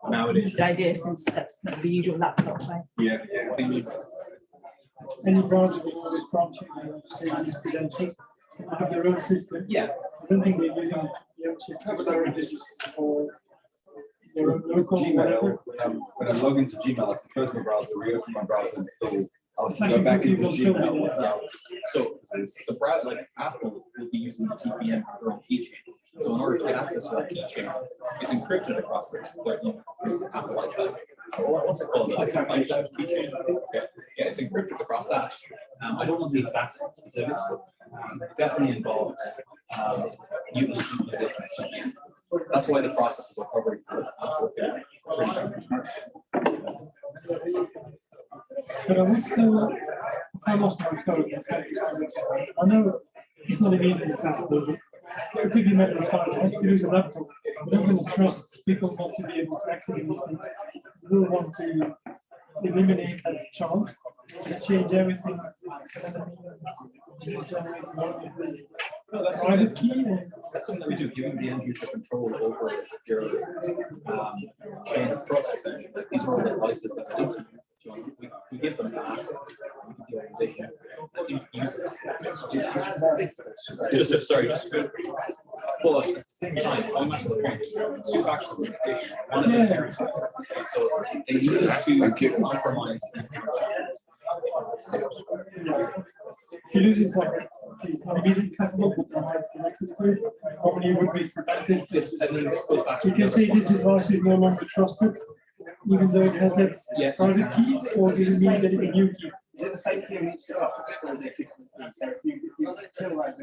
Nowadays. The idea since that's not the usual laptop, right? Yeah. Any branch will always prompt you to say these credentials. They have their own system. Yeah. I don't think they're using storage for their own local Gmail, when I log into Gmail, I close my browser, reopen my browser, and I'll go back into Gmail. So the browser, like Apple, will be using the TPM for their own keychain. So in order to get access to that keychain, it's encrypted across their Apple iCloud. What's it called? Keychain. Yeah, it's encrypted across that. I don't know the exact specifics, but it definitely involves utilization of TPM. That's why the process of recovery for Apple But what's the, if I lost my phone, I know it's not immediately accessible, but it could be a matter of time. If you lose a laptop, we're not going to trust people not to be able to access these things. We will want to eliminate that chance, just change everything. Just generate one private key. That's something that we do, giving the end user control over your chain of trust, essentially. Like these are all the devices that are linked to you. We give them access. We can do organization. I think use this. Just good. But at the same time, I'm at the point, it's two factors of authentication. One is the parent side. So they need to compromise the If you lose it, like immediately accessible, but don't have access to it, how many would be protected? This goes back to You can say this device is no longer trusted, even though it has that private keys, or does it mean that it's a new key? Is it the same key on each device, or is it so if you kill that device,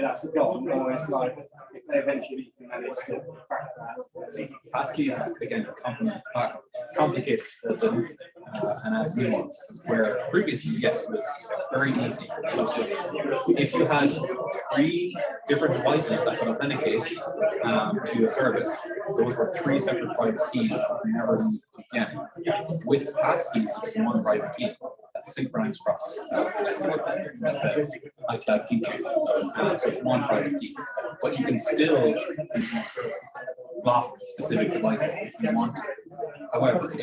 that's gone, or it's like if they eventually manage to crack that? Passkeys is again complicated and adds nuance. Where previously, yes, it was very easy. It was just if you had 3 different devices that could authenticate to a service, those were 3 separate private keys that were never used again. With passkeys, it's one private key that's synchronized across iCloud keychain. So it's one private key, but you can still block specific devices if you want to. However, it's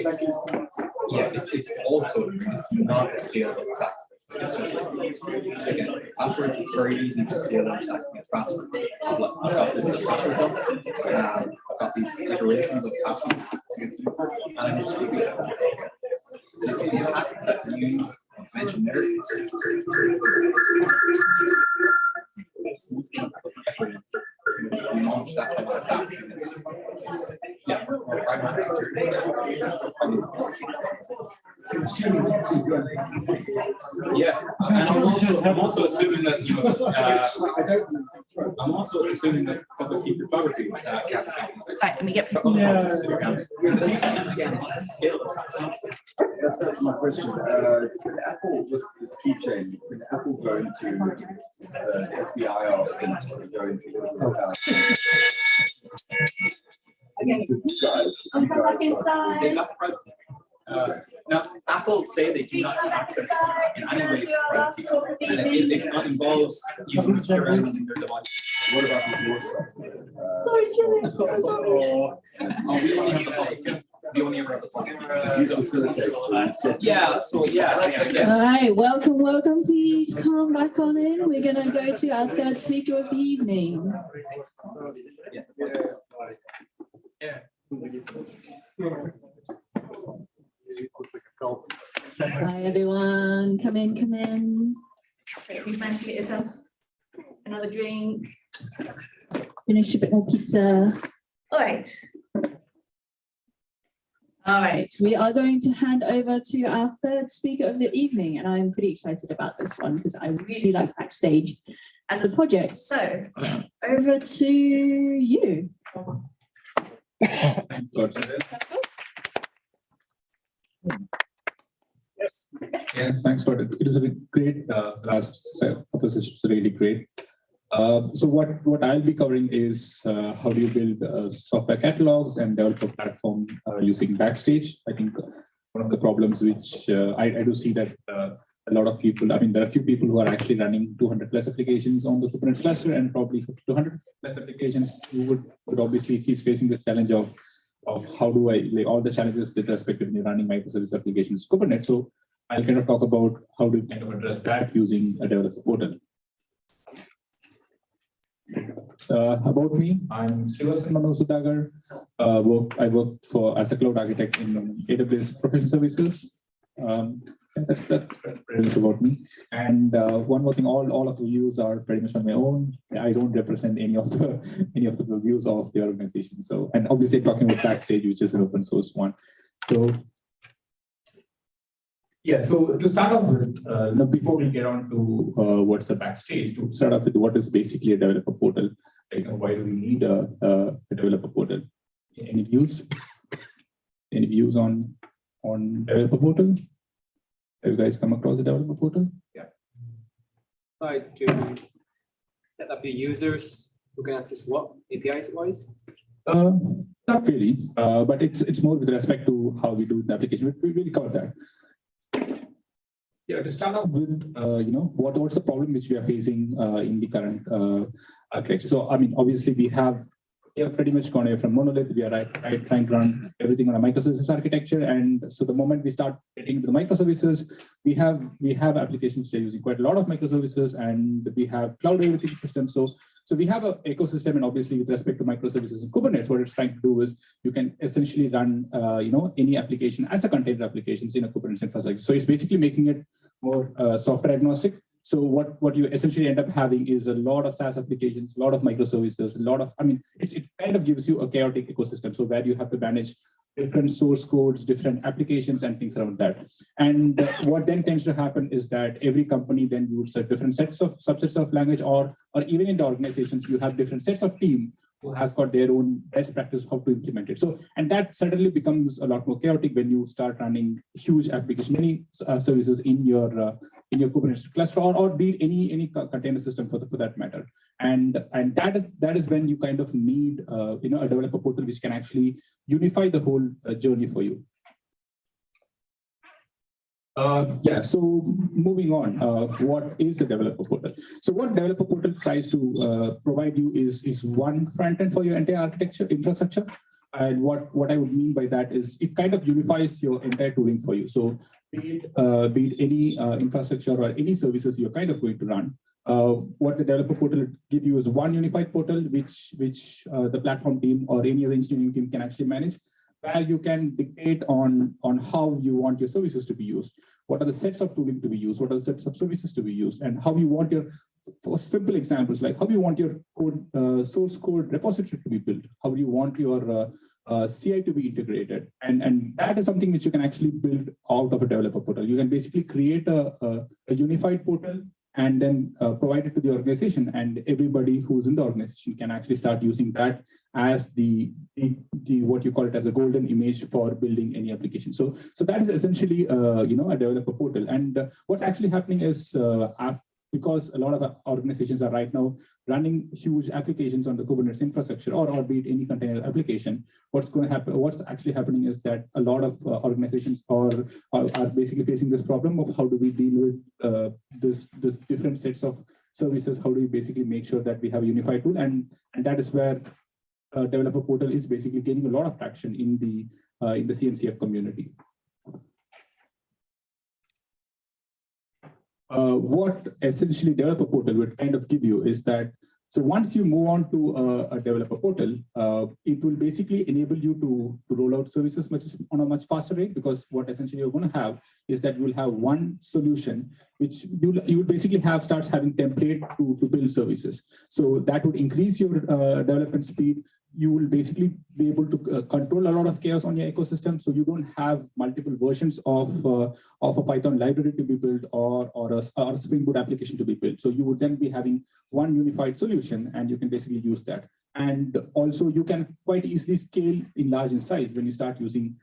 also not a scalable attack. It's just like, again, password, it's very easy to scale an attack against password. I've got this password, I've got these iterations of password, and I'm just giving it. So the attack that you mentioned there, we launched that type of attack. Pragmatic security. Yeah, and I'm also assuming that I'm also assuming that public key cryptography Right, let me get That's my question. Can Apple, with this keychain, can Apple go into the FBI ask them to go into now, Apple say they do not have access in any way to private keys, and it involves using the secure element in their device. What about the door stuff? We only have the public key. We only ever have the public key. All right, welcome. Please come back on in. We're going to go to our third speaker of the evening. Hi, everyone. Come in. Please manage to get yourself another drink. Finish a bit more pizza. All right. All right, we are going to hand over to our third speaker of the evening, and I'm pretty excited about this one because I really like Backstage as a project. So over to you. Yes. Yeah, thanks for it. It was a great last couple of sessions, really great. So what I'll be covering is how do you build software catalogs and develop a platform using Backstage. I think one of the problems which I do see that a lot of people, I mean, there are a few people who are actually running 200 plus applications on the Kubernetes cluster, and probably 200 plus applications who would obviously he's facing this challenge of how do I like all the challenges with respect to running microservice applications Kubernetes. So I'll kind of talk about how to kind of address that using a developer portal. About me, I'm Srivalsan Mannoor Sudhagar. I work as a cloud architect in AWS Professional Services. That's pretty much about me. And one more thing, all of the views are pretty much on my own. I don't represent any of the views of the organization. So, and obviously talking about Backstage, which is an open source one. So yeah, so to start off with, before we get on to what's a Backstage, to start off with what is basically a developer portal. Like, why do we need a developer portal? Any views? Any views on developer portal? Have you guys come across the developer portal? Yeah. Like to set up your users who can access what APIs wise? Not really, but it's more with respect to how we do the application. We will cover that. Yeah, to start off with, what's the problem which we are facing in the current architecture? So, I mean, obviously we have pretty much gone away from monolith. We are trying to run everything on a microservices architecture, and so the moment we start getting into the microservices, we have applications that are using quite a lot of microservices, and we have cloud everything systems. So we have an ecosystem, and obviously with respect to microservices in Kubernetes, what it's trying to do is you can essentially run any application as a container applications in a Kubernetes infrastructure. So it's basically making it more software agnostic. So what you essentially end up having is a lot of SaaS applications, a lot of microservices, it kind of gives you a chaotic ecosystem. So where you have to manage different source codes, different applications, and things around that. And what then tends to happen is that every company then uses different subsets of language, or even in the organizations, you have different sets of team who has got their own best practice how to implement it. So, and that certainly becomes a lot more chaotic when you start running huge applications, many services in your Kubernetes cluster, or be it any container system for that matter. And that is when you kind of need a developer portal which can actually unify the whole journey for you. So moving on, what is a developer portal? So what developer portal tries to provide you is one front end for your entire architecture infrastructure. And what I would mean by that is it kind of unifies your entire tooling for you. So be it any infrastructure or any services you're kind of going to run, what the developer portal will give you is one unified portal which the platform team or any other engineering team can actually manage, where you can dictate on how you want your services to be used. What are the sets of tooling to be used? What are the sets of services to be used? And how you want for simple examples, like how you want your source code repository to be built? How do you want your CI to be integrated? And that is something which you can actually build out of a developer portal. You can basically create a unified portal and then provide it to the organization, and everybody who's in the organization can actually start using that as the what you call it as a golden image for building any application. So that is essentially a developer portal. And what's actually happening is because a lot of organizations are right now running huge applications on the Kubernetes infrastructure, or be it any container application, what's actually happening is that a lot of organizations are basically facing this problem of how do we deal with this different sets of services. How do we basically make sure that we have a unified tool? And that is where developer portal is basically gaining a lot of traction in the CNCF community. What essentially developer portal would kind of give you is that So once you move on to a developer portal, it will basically enable you to roll out services on a much faster rate, because what essentially you're going to have is that you will have one solution which you will basically starts having template to build services. So that would increase your development speed. You will basically be able to control a lot of chaos on your ecosystem. So you don't have multiple versions of a Python library to be built or a Spring Boot application to be built. So you would then be having one unified solution, and you can basically use that. And also you can quite easily scale in large in size when you start using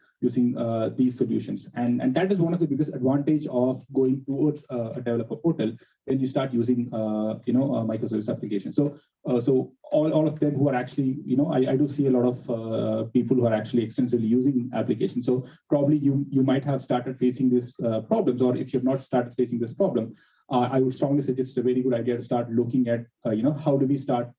these solutions. And that is one of the biggest advantage of going towards a developer portal when you start using a microservice application. So all of them who are actually, I do see a lot of people who are actually extensively using applications. So probably you might have started facing these problems, or if you've not started facing this problem, I would strongly suggest it's a very good idea to start looking at, how do we start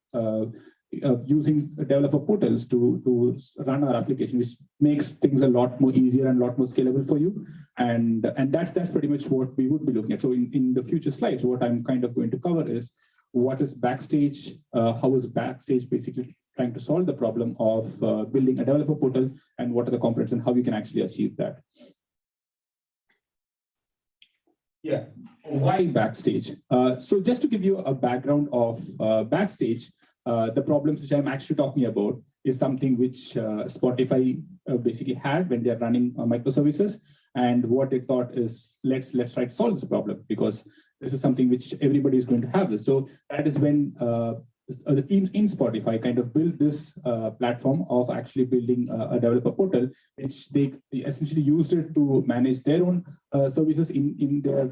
using developer portals to run our application, which makes things a lot more easier and a lot more scalable for you. And that's pretty much what we would be looking at. So in the future slides, what I'm kind of going to cover is what is Backstage, how is Backstage basically trying to solve the problem of building a developer portal, and what are the components and how you can actually achieve that. Yeah, why Backstage? So just to give you a background of Backstage, the problems which I'm actually talking about is something which Spotify basically had when they're running microservices. And what they thought is, let's try to solve this problem, because this is something which everybody is going to have this. So that is when in Spotify kind of built this platform of actually building a developer portal, which they essentially used it to manage their own services in their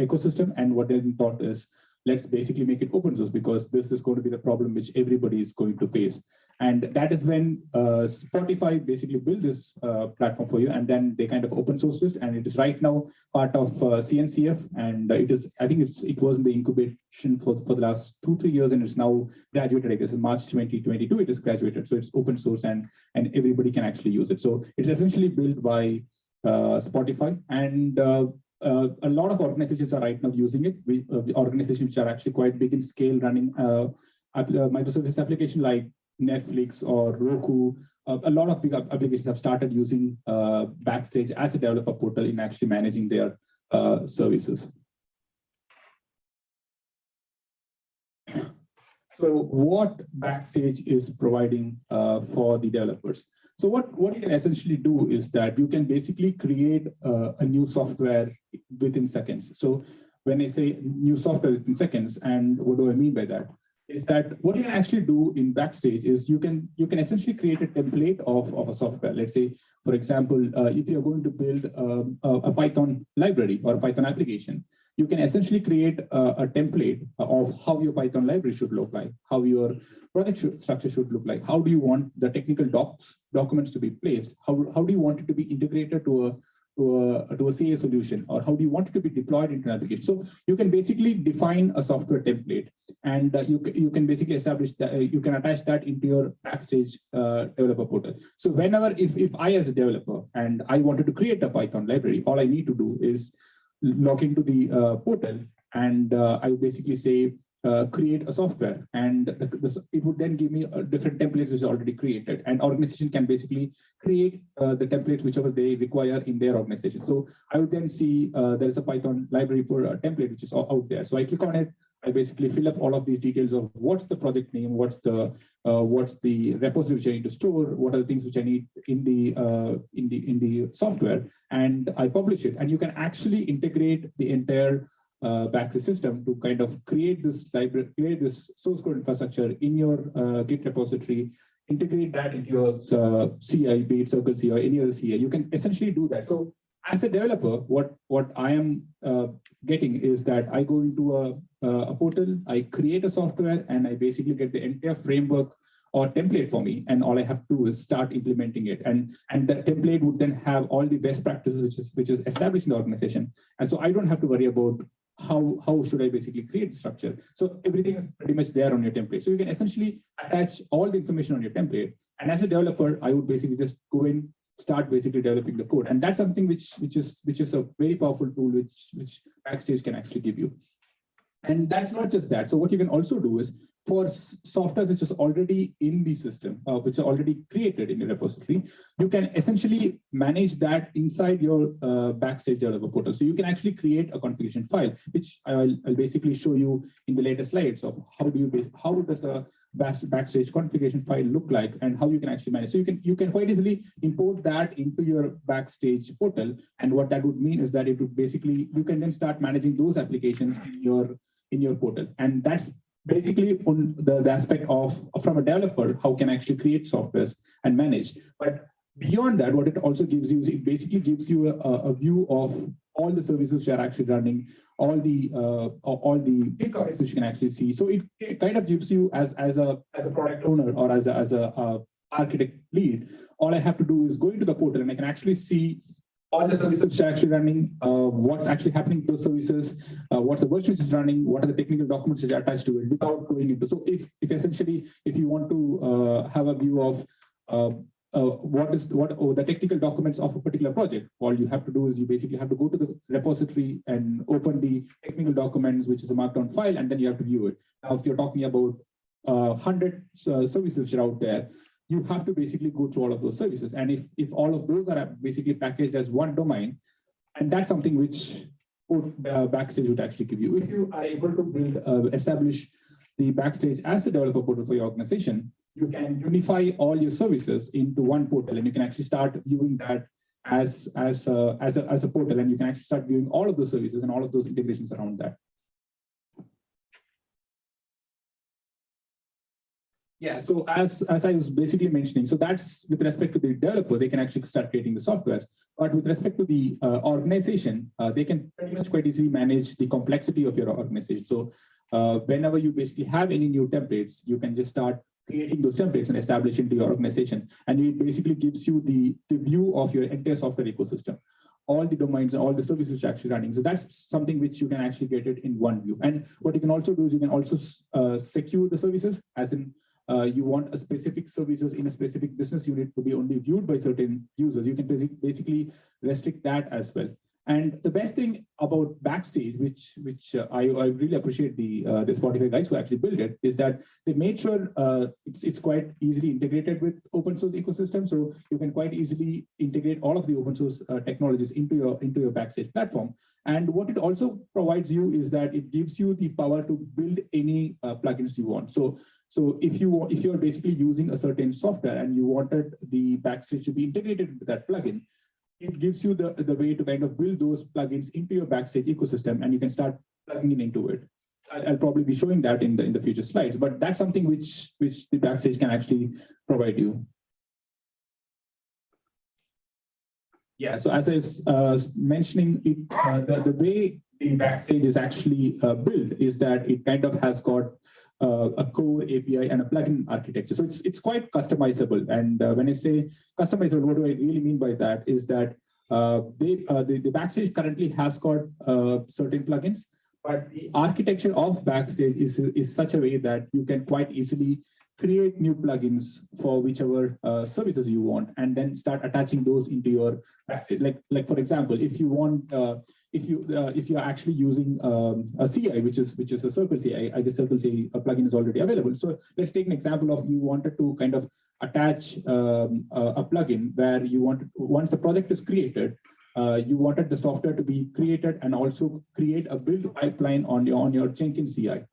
ecosystem. And what they thought is, let's basically make it open source, because this is going to be the problem which everybody is going to face. And that is when Spotify basically built this platform for you, and then they kind of open sourced it, and it is right now part of CNCF, and I think it was in the incubation for the last 2-3 years, and it's now graduated. I guess in March 2022 it is graduated, so it's open source and everybody can actually use it. So it's essentially built by Spotify, and a lot of organizations are right now using it. Organizations which are actually quite big in scale, running microservice application like Netflix or Roku. A lot of big applications have started using Backstage as a developer portal in actually managing their services. So what Backstage is providing for the developers. So what you can essentially do is that you can basically create a new software within seconds. So when I say new software within seconds, and what do I mean by that? Is that what you can actually do in Backstage is you can essentially create a template of a software. Let's say, for example, if you're going to build a Python library or a Python application, you can essentially create a template of how your Python library should look like, how your project structure should look like, how do you want the technical documents to be placed, how do you want it to be integrated to a CA solution, or how do you want it to be deployed into an application. So you can basically define a software template, and you can basically establish that you can attach that into your Backstage developer portal. So whenever, if I as a developer and I wanted to create a Python library, all I need to do is log into the portal, and I would basically say create a software, and it would then give me different templates which are already created, and organization can basically create the templates whichever they require in their organization. So I would then see there is a Python library for a template which is out there. So I click on it. I basically fill up all of these details of what's the project name, what's the repository which I need to store, what are the things which I need in the software, and I publish it. And you can actually integrate the entire Backstage system to kind of create this library, create this source code infrastructure in your Git repository, integrate that into your CI, be it Circle CI or any other CI. You can essentially do that. So as a developer, what I am getting is that I go into a portal, I create a software, and I basically get the entire framework or template for me, and all I have to do is start implementing it. And that template would then have all the best practices which is established in the organization. And so I don't have to worry about how should I basically create structure. So everything is pretty much there on your template. So you can essentially attach all the information on your template. And as a developer, I would basically just go in, start basically developing the code. And that's something which is a very powerful tool which Backstage can actually give you. And that's not just that. So what you can also do is for software which is already in the system, which are already created in the repository, you can essentially manage that inside your Backstage developer portal. So you can actually create a configuration file, which I'll basically show you in the later slides of how does a Backstage configuration file look like and how you can actually manage. So you can quite easily import that into your Backstage portal. And what that would mean is that it would basically, you can then start managing those applications in your portal. And that's basically on the aspect of from a developer, how can actually create softwares and manage. But beyond that, what it also gives you is it basically gives you a view of all the services which are actually running, all the pickups which you can actually see. So it kind of gives you as a product owner or as a architect lead, all I have to do is go into the portal and I can actually see all the services which are actually running, what's actually happening to those services, what's the version which is running, what are the technical documents which are attached to it without going into. So if essentially, if you want to have a view of what the technical documents of a particular project, all you have to do is you basically have to go to the repository and open the technical documents, which is a markdown file, and then you have to view it. Now, if you're talking about 100 services which are out there, you have to basically go through all of those services. And if all of those are basically packaged as one domain, and that's something which Backstage would actually give you. If you are able to build, establish the Backstage as a developer portal for your organization, you can unify all your services into one portal, and you can actually start viewing that as a portal, and you can actually start viewing all of those services and all of those integrations around that. Yeah, so as I was basically mentioning, so that's with respect to the developer, they can actually start creating the softwares. But with respect to the organization, they can pretty much quite easily manage the complexity of your organization. So whenever you basically have any new templates, you can just start creating those templates and establish into your organization. And it basically gives you the view of your entire software ecosystem, all the domains and all the services which are actually running. So that's something which you can actually get it in one view. And what you can also do is you can also secure the services, as in you want a specific services in a specific business unit to be only viewed by certain users. You can basically restrict that as well. And the best thing about Backstage, which I really appreciate the Spotify guys who actually built it, is that they made sure it's quite easily integrated with open source ecosystem. So you can quite easily integrate all of the open source technologies into your Backstage platform. And what it also provides you is that it gives you the power to build any plugins you want. So if you're basically using a certain software and you wanted the Backstage to be integrated with that plugin, it gives you the way to kind of build those plugins into your Backstage ecosystem, and you can start plugging into it. I'll probably be showing that in the future slides, but that's something which the Backstage can actually provide you. Yeah, so as I was mentioning, the way the Backstage is actually built is that it kind of has got a core API and a plugin architecture. So it's quite customizable. And when I say customizable, what do I really mean by that is that the Backstage currently has got certain plugins, but the architecture of Backstage is such a way that you can quite easily create new plugins for whichever services you want, and then start attaching those into your Backstage. Like for example, if you want, if you're actually using a CI, which is a Circle CI, I guess Circle CI plugin is already available. So let's take an example of you wanted to kind of attach a plugin where you want, once the project is created, you wanted the software to be created and also create a build pipeline on your Jenkins CI.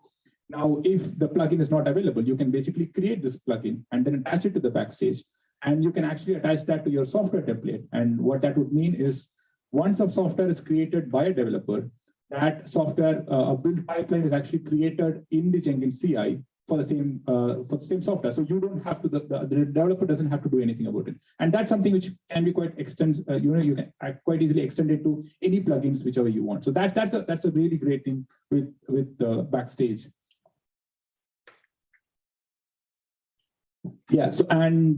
Now, if the plugin is not available, you can basically create this plugin and then attach it to the Backstage, and you can actually attach that to your software template. And what that would mean is, once a software is created by a developer, that software, a build pipeline is actually created in the Jenkins CI for the same software. So you don't have to, the developer doesn't have to do anything about it. And that's something which can be quite you can quite easily extend it to any plugins, whichever you want. So that's a really great thing with Backstage. Yeah, so and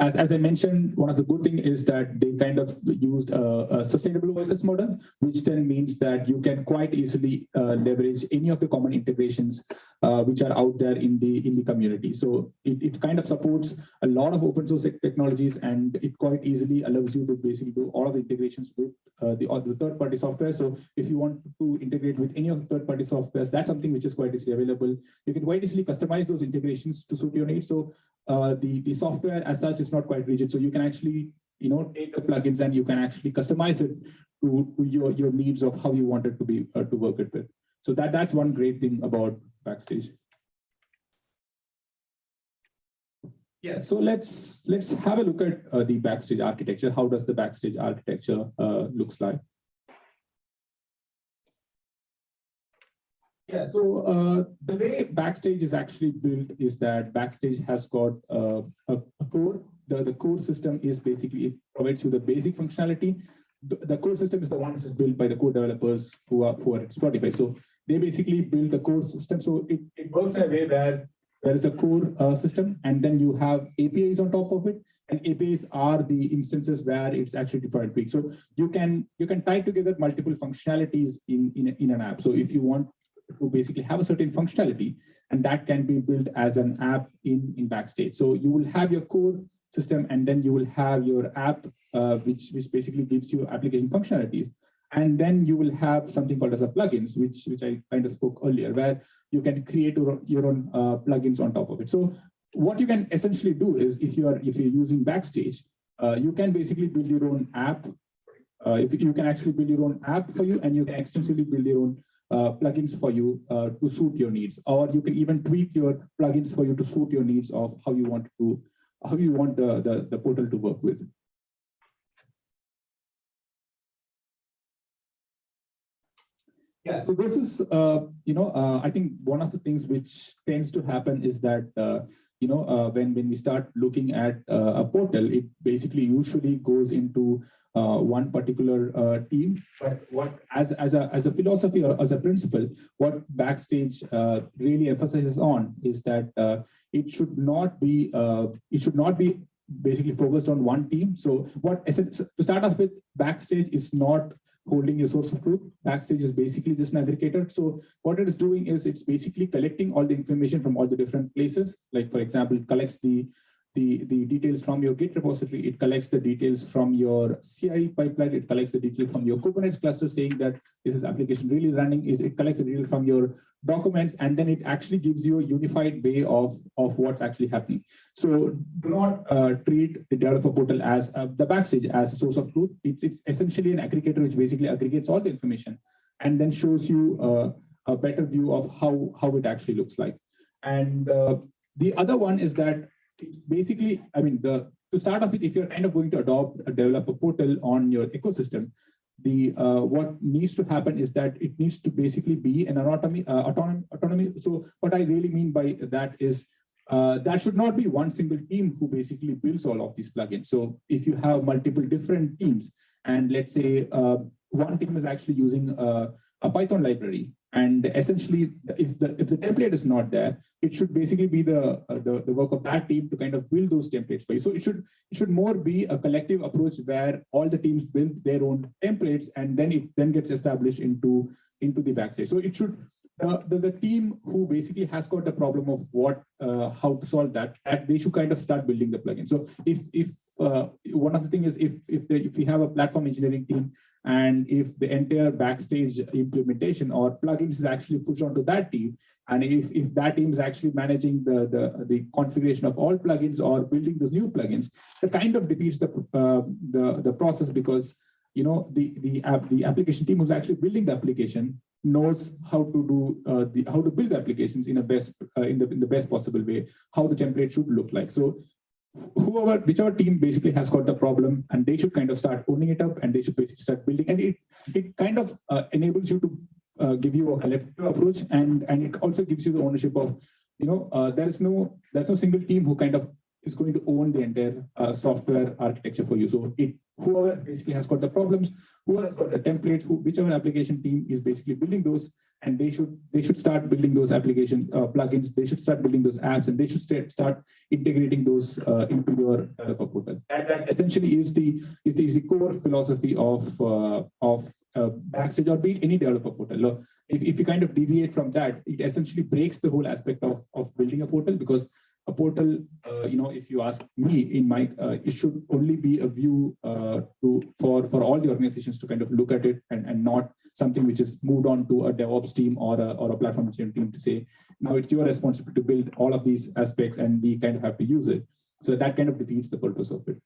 as I mentioned, one of the good thing is that they kind of used a sustainable OSS model, which then means that you can quite easily leverage any of the common integrations which are out there in the community. So it kind of supports a lot of open source technologies, and it quite easily allows you to basically do all of the integrations with the third-party software. So if you want to integrate with any of the third-party softwares, that's something which is quite easily available. You can quite easily customize those integrations to suit your needs. So the software as such is not quite rigid. So you can actually, take the plugins and you can actually customize it to your needs of how you want it to be to work it with. So that's one great thing about Backstage. Yeah, so let's have a look at the Backstage architecture. How does the Backstage architecture looks like? Yeah, so the way Backstage is actually built is that Backstage has got a core. The core system is basically, it provides you the basic functionality. The core system is the one which is built by the core developers who are at Spotify. So they basically build the core system. So it works in a way where there is a core system, and then you have APIs on top of it. And APIs are the instances where it's actually deployed quick. So you can tie together multiple functionalities in an app. So if you want to basically have a certain functionality, and that can be built as an app in Backstage. So you will have your core system, and then you will have your app, which basically gives you application functionalities. And then you will have something called as a plugins, which I kind of spoke earlier, where you can create your own plugins on top of it. So what you can essentially do is, if you're using Backstage, you can basically build your own app. If you can actually build your own app for you, and you can extensively build your own plugins for you to suit your needs, or you can even tweak your plugins for you to suit your needs of how you want the portal to work with. Yeah, so this is, I think one of the things which tends to happen is that, when we start looking at a portal, it basically usually goes into one particular team. But as a philosophy or as a principle, what Backstage really emphasizes on is that it should not be basically focused on one team. So to start off with, Backstage is not holding your source of truth. Backstage is basically just an aggregator. So what it is doing is it's basically collecting all the information from all the different places. Like, for example, it collects the details from your Git repository. It collects the details from your CI pipeline. It collects the details from your Kubernetes cluster saying that this is application really running. It collects the details from your documents, and then it actually gives you a unified way of what's actually happening. So do not treat the developer portal as the Backstage as a source of truth. It's essentially an aggregator which basically aggregates all the information and then shows you a better view of how it actually looks like. And the other one is that basically, to start off with, if you're kind of going to adopt a developer portal on your ecosystem, what needs to happen is that it needs to basically be an autonomy. So what I really mean by that is that should not be one single team who basically builds all of these plugins. So if you have multiple different teams, and let's say one team is actually using a Python library, and essentially, if the template is not there, it should basically be the work of that team to kind of build those templates for you. So it should more be a collective approach where all the teams build their own templates, and then it gets established into the Backstage. So it should the team who basically has got the problem of how to solve that they should kind of start building the plugin. So if one of the things is if we have a platform engineering team, and if the entire Backstage implementation or plugins is actually pushed onto that team, and if that team is actually managing the configuration of all plugins or building those new plugins, that kind of defeats the process, because the application team who's actually building the application knows how to build the applications in the best possible way, how the template should look like. So whichever team basically has got the problem, and they should kind of start owning it up, and they should basically start building, and it kind of enables you to give you a collective approach, and it also gives you the ownership of there's no single team who kind of is going to own the entire software architecture for you. So whoever basically has got the problems, who has got the templates, whichever application team is basically building those, and they should start building those application plugins. They should start building those apps, and they should start integrating those into your developer portal. That essentially is the core philosophy of Backstage, or be it any developer portal. If you kind of deviate from that, it essentially breaks the whole aspect of building a portal, because a portal, if you ask me, it should only be a view for all the organizations to kind of look at it, and not something which is moved on to a DevOps team or a platform engineering team to say, now it's your responsibility to build all of these aspects and we kind of have to use it. So that kind of defeats the purpose of it.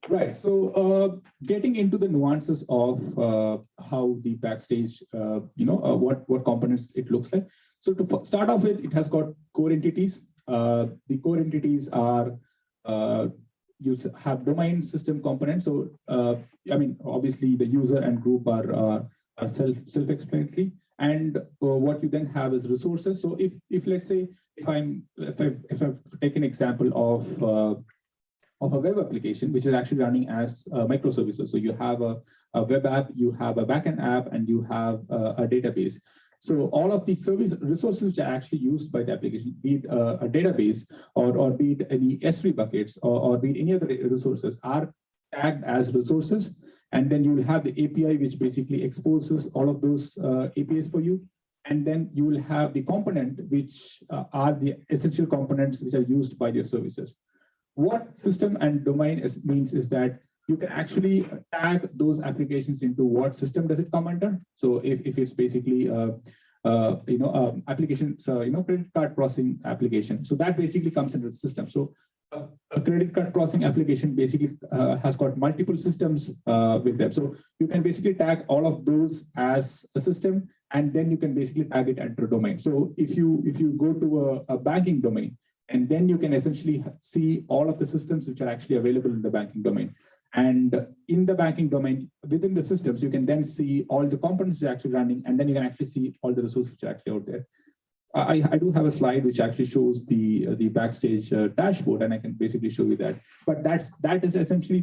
Right. So getting into the nuances of how the Backstage, what components it looks like. So to start off with, it has got core entities. The core entities are have domain system components. So obviously the user and group are self-explanatory. And what you then have is resources. So if let's say if I've taken an example of a web application, which is actually running as microservices. So you have a web app, you have a backend app, and you have a database. So all of these service resources which are actually used by the application, be it a database or be it any S3 buckets or be it any other resources, are tagged as resources. And then you will have the API, which basically exposes all of those APIs for you. And then you will have the component, which are the essential components which are used by your services. What system and domain means is that you can actually tag those applications into what system does it come under. So if it's basically applications, credit card processing application. So that basically comes into the system. So a credit card processing application basically has got multiple systems with them. So you can basically tag all of those as a system, and then you can basically tag it under a domain. So if you go to a banking domain, and then you can essentially see all of the systems which are actually available in the banking domain. And in the banking domain, within the systems, you can then see all the components which are actually running, and then you can actually see all the resources which are actually out there. I do have a slide which actually shows the Backstage dashboard, and I can basically show you that. But that is essentially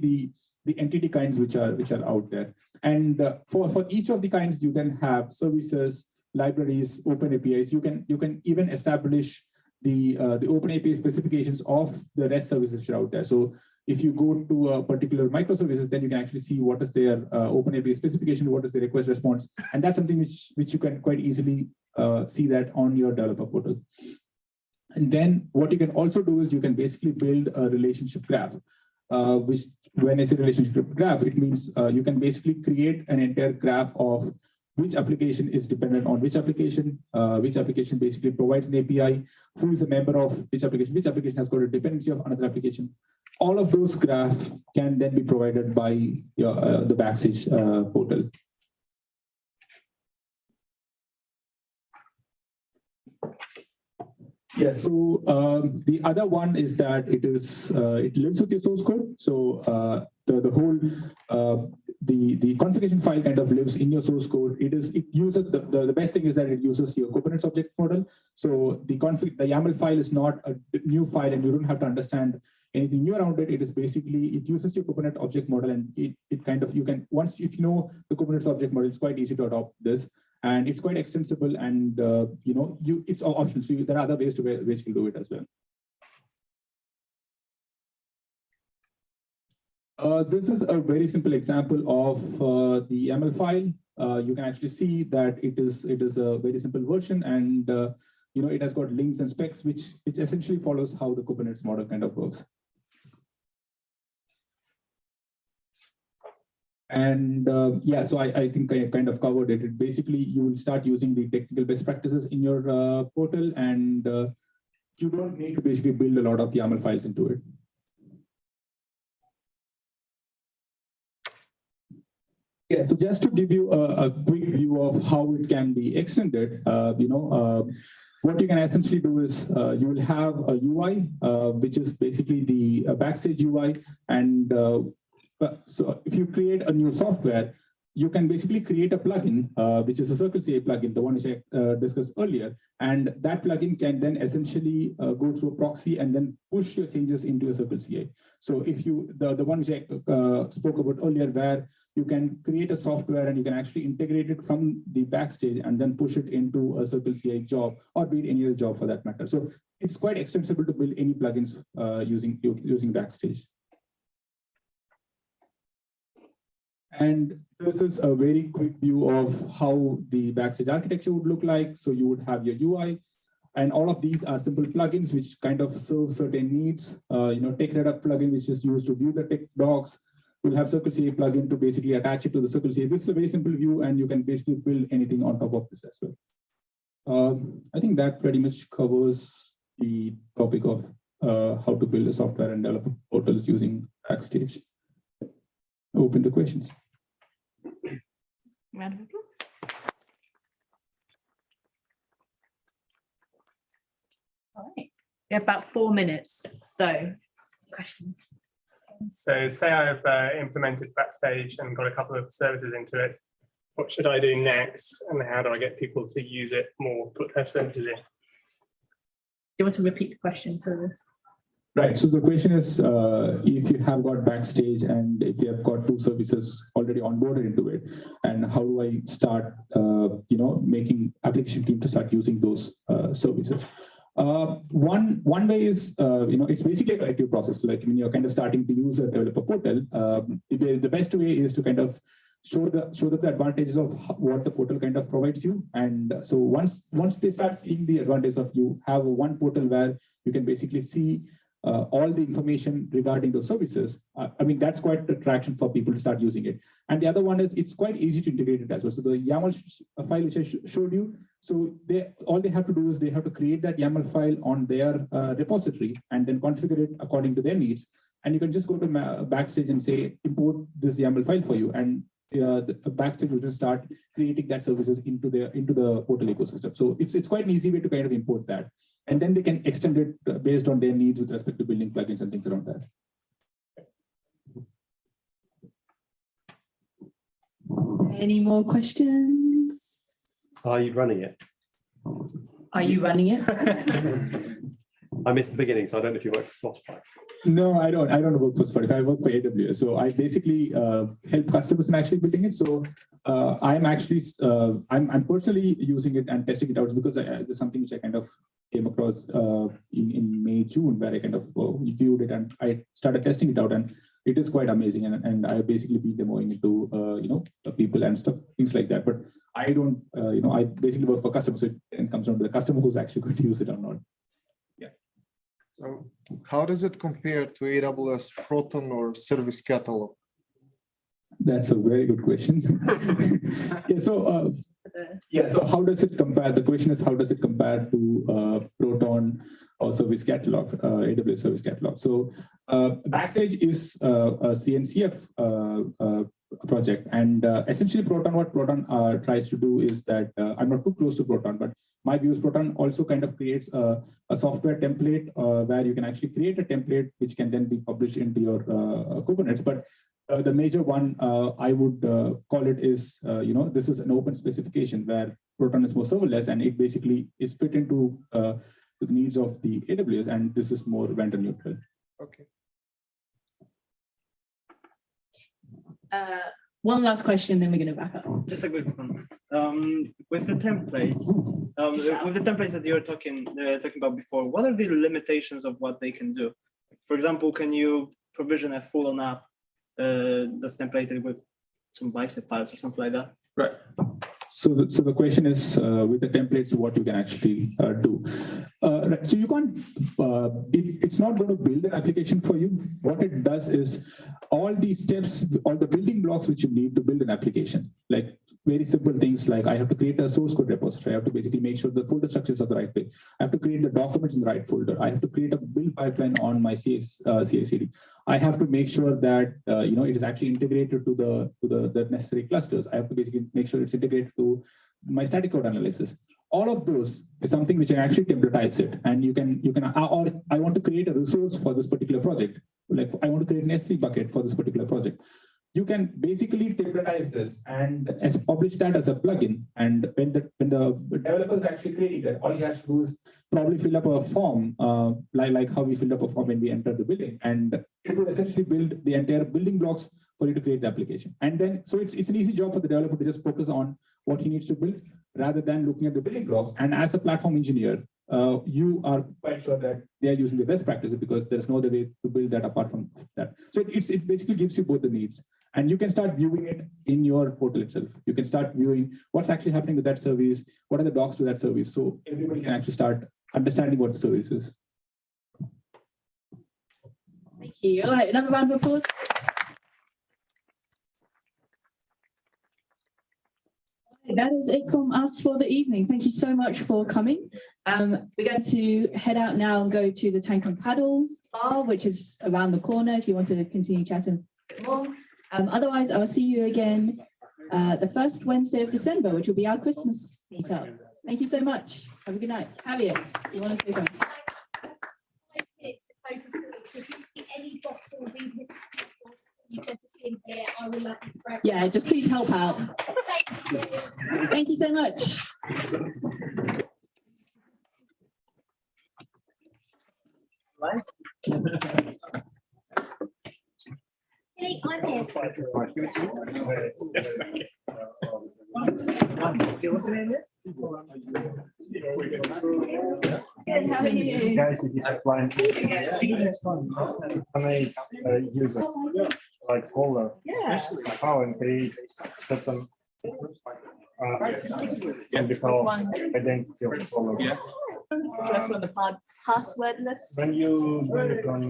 the entity kinds which are out there. And for each of the kinds, you then have services, libraries, open APIs. You can even establish the open API specifications of the REST services which are out there. So if you go to a particular microservices, then you can actually see what is their open API specification, what is the request response. And that's something which you can quite easily see that on your developer portal. And then what you can also do is you can basically build a relationship graph, which when I say relationship graph, it means you can basically create an entire graph of which application is dependent on which application basically provides an API, who is a member of which application has got a dependency of another application. All of those graphs can then be provided by the Backstage portal. Yeah, so the other one is that it lives with your source code. So the whole the configuration file kind of lives in your source code. It uses the best thing is that it uses your Kubernetes object model. So the YAML file is not a new file, and you don't have to understand anything new around it. It is basically, it uses your Kubernetes object model, and it kind of, you can, once if you know the Kubernetes object model, it's quite easy to adopt this. And it's quite extensible, and it's optional. So there are other ways to basically do it as well. This is a very simple example of the YAML file. You can actually see that it is a very simple version, and it has got links and specs, which essentially follows how the Kubernetes model kind of works. And yeah, so I think I kind of covered it. Basically, you will start using the technical best practices in your portal, and you don't need to basically build a lot of YAML files into it. Yeah, so just to give you a quick view of how it can be extended, what you can essentially do is you will have a UI, which is basically the Backstage UI. And so if you create a new software, you can basically create a plugin, which is a Circle CI plugin, the one which I discussed earlier. And that plugin can then essentially go through a proxy and then push your changes into a Circle CI. So if you, the one which I spoke about earlier, where you can create a software and you can actually integrate it from the Backstage and then push it into a Circle CI job, or be it any other job for that matter. So it's quite extensible to build any plugins using Backstage. And this is a very quick view of how the Backstage architecture would look like. So you would have your UI, and all of these are simple plugins which kind of serve certain needs. TechRedUp plugin, which is used to view the tech docs. You'll have Circle CI plugin to basically attach it to the Circle CI. This is a very simple view, and you can basically build anything on top of this as well. I think that pretty much covers the topic of how to build a software and develop portals using Backstage. Open to questions. Round of applause. All right, we have about 4 minutes, so questions. So say I've implemented Backstage and got a couple of services into it. What should I do next, and how do I get people to use it more, put their services in? Do you want to repeat the question for this? Right. So the question is, if you have got Backstage and if you have got 2 services already onboarded into it, and how do I start, making application team to start using those services? One way is, it's basically a corrective process. Like when you're kind of starting to use a developer portal, the best way is to kind of show them the advantages of what the portal kind of provides you. And so once they start seeing the advantage of you have one portal where you can basically see all the information regarding those services, that's quite attraction for people to start using it. And the other one is it's quite easy to integrate it as well. So the YAML file which I showed you, so all they have to do is they have to create that YAML file on their repository and then configure it according to their needs. And you can just go to Backstage and say, import this YAML file for you. And the Backstage will just start creating that services into the portal ecosystem. So it's quite an easy way to kind of import that. And then they can extend it based on their needs with respect to building plugins and things around that. Any more questions? Are you running it? Are you running it? I missed the beginning, so I don't know if you work for Spotify. No, I don't work for Spotify. I work for AWS. So I basically help customers in actually building it. So I'm personally using it and testing it out because there's something which I kind of came across in May, June, where I kind of viewed it and I started testing it out, and it is quite amazing. And I basically be demoing it to people and stuff, things like that. But I don't, I basically work for customers. So it comes down to the customer who's actually going to use it or not. So how does it compare to AWS Proton or Service Catalog? That's a very good question. So how does it compare? The question is, how does it compare to Proton or Service Catalog, AWS Service Catalog? So Backstage is a CNCF project, and essentially what Proton tries to do is that I'm not too close to Proton, but my view is Proton also kind of creates a software template where you can actually create a template which can then be published into your Kubernetes. But the major one I would call it is, this is an open specification where Proton is more serverless, and it basically is fit into the needs of the AWS, and this is more vendor neutral. Okay. One last question, then we're going to wrap up. Just a quick one. With the templates, that you were talking about before, what are the limitations of what they can do? For example, can you provision a full-on app that's templated with some bicep files or something like that? Right. So the question is, with the templates, what you can actually do. Right. So you can't, it's not going to build an application for you. What it does is all these steps, all the building blocks which you need to build an application, like very simple things like I have to create a source code repository. I have to basically make sure the folder structures are the right way. I have to create the documents in the right folder. I have to create a build pipeline on my CI/CD. I have to make sure that it is actually integrated to the necessary clusters. I have to basically make sure it's integrated to my static code analysis. All of those is something which I actually templatize it, and you can or I want to create a resource for this particular project. Like I want to create an S3 bucket for this particular project. you can basically templatize this and publish that as a plugin. And when the developer is actually creating that, all he has to do is probably fill up a form, like how we filled up a form when we entered the building, and it will essentially build the entire building blocks for you to create the application. And then, so it's an easy job for the developer to just focus on what he needs to build rather than looking at the building blocks. And as a platform engineer, you are quite sure that they are using the best practices because there's no other way to build that apart from that. So it basically gives you both the needs, and you can start viewing it in your portal itself. You can start viewing what's actually happening with that service, what are the docs to that service, so everybody can actually start understanding what the service is. Thank you. All right, another round of applause. That is it from us for the evening. Thank you so much for coming. We're going to head out now and go to the Tank and Paddle bar, which is around the corner if you want to continue chatting more. Otherwise, I'll see you again the first Wednesday of December, which will be our Christmas meetup. Thank you so much. Have a good night. Harriet, you want to say something? It's closest to any box or read you said in here, I will love you forever. Yeah, just please help out. Thank you so much. Hey, I'm here. What's your name? Guys, if you have one, user like folder, how and create certain can be called identity of the folder. Just on the Passwordless. When you run it on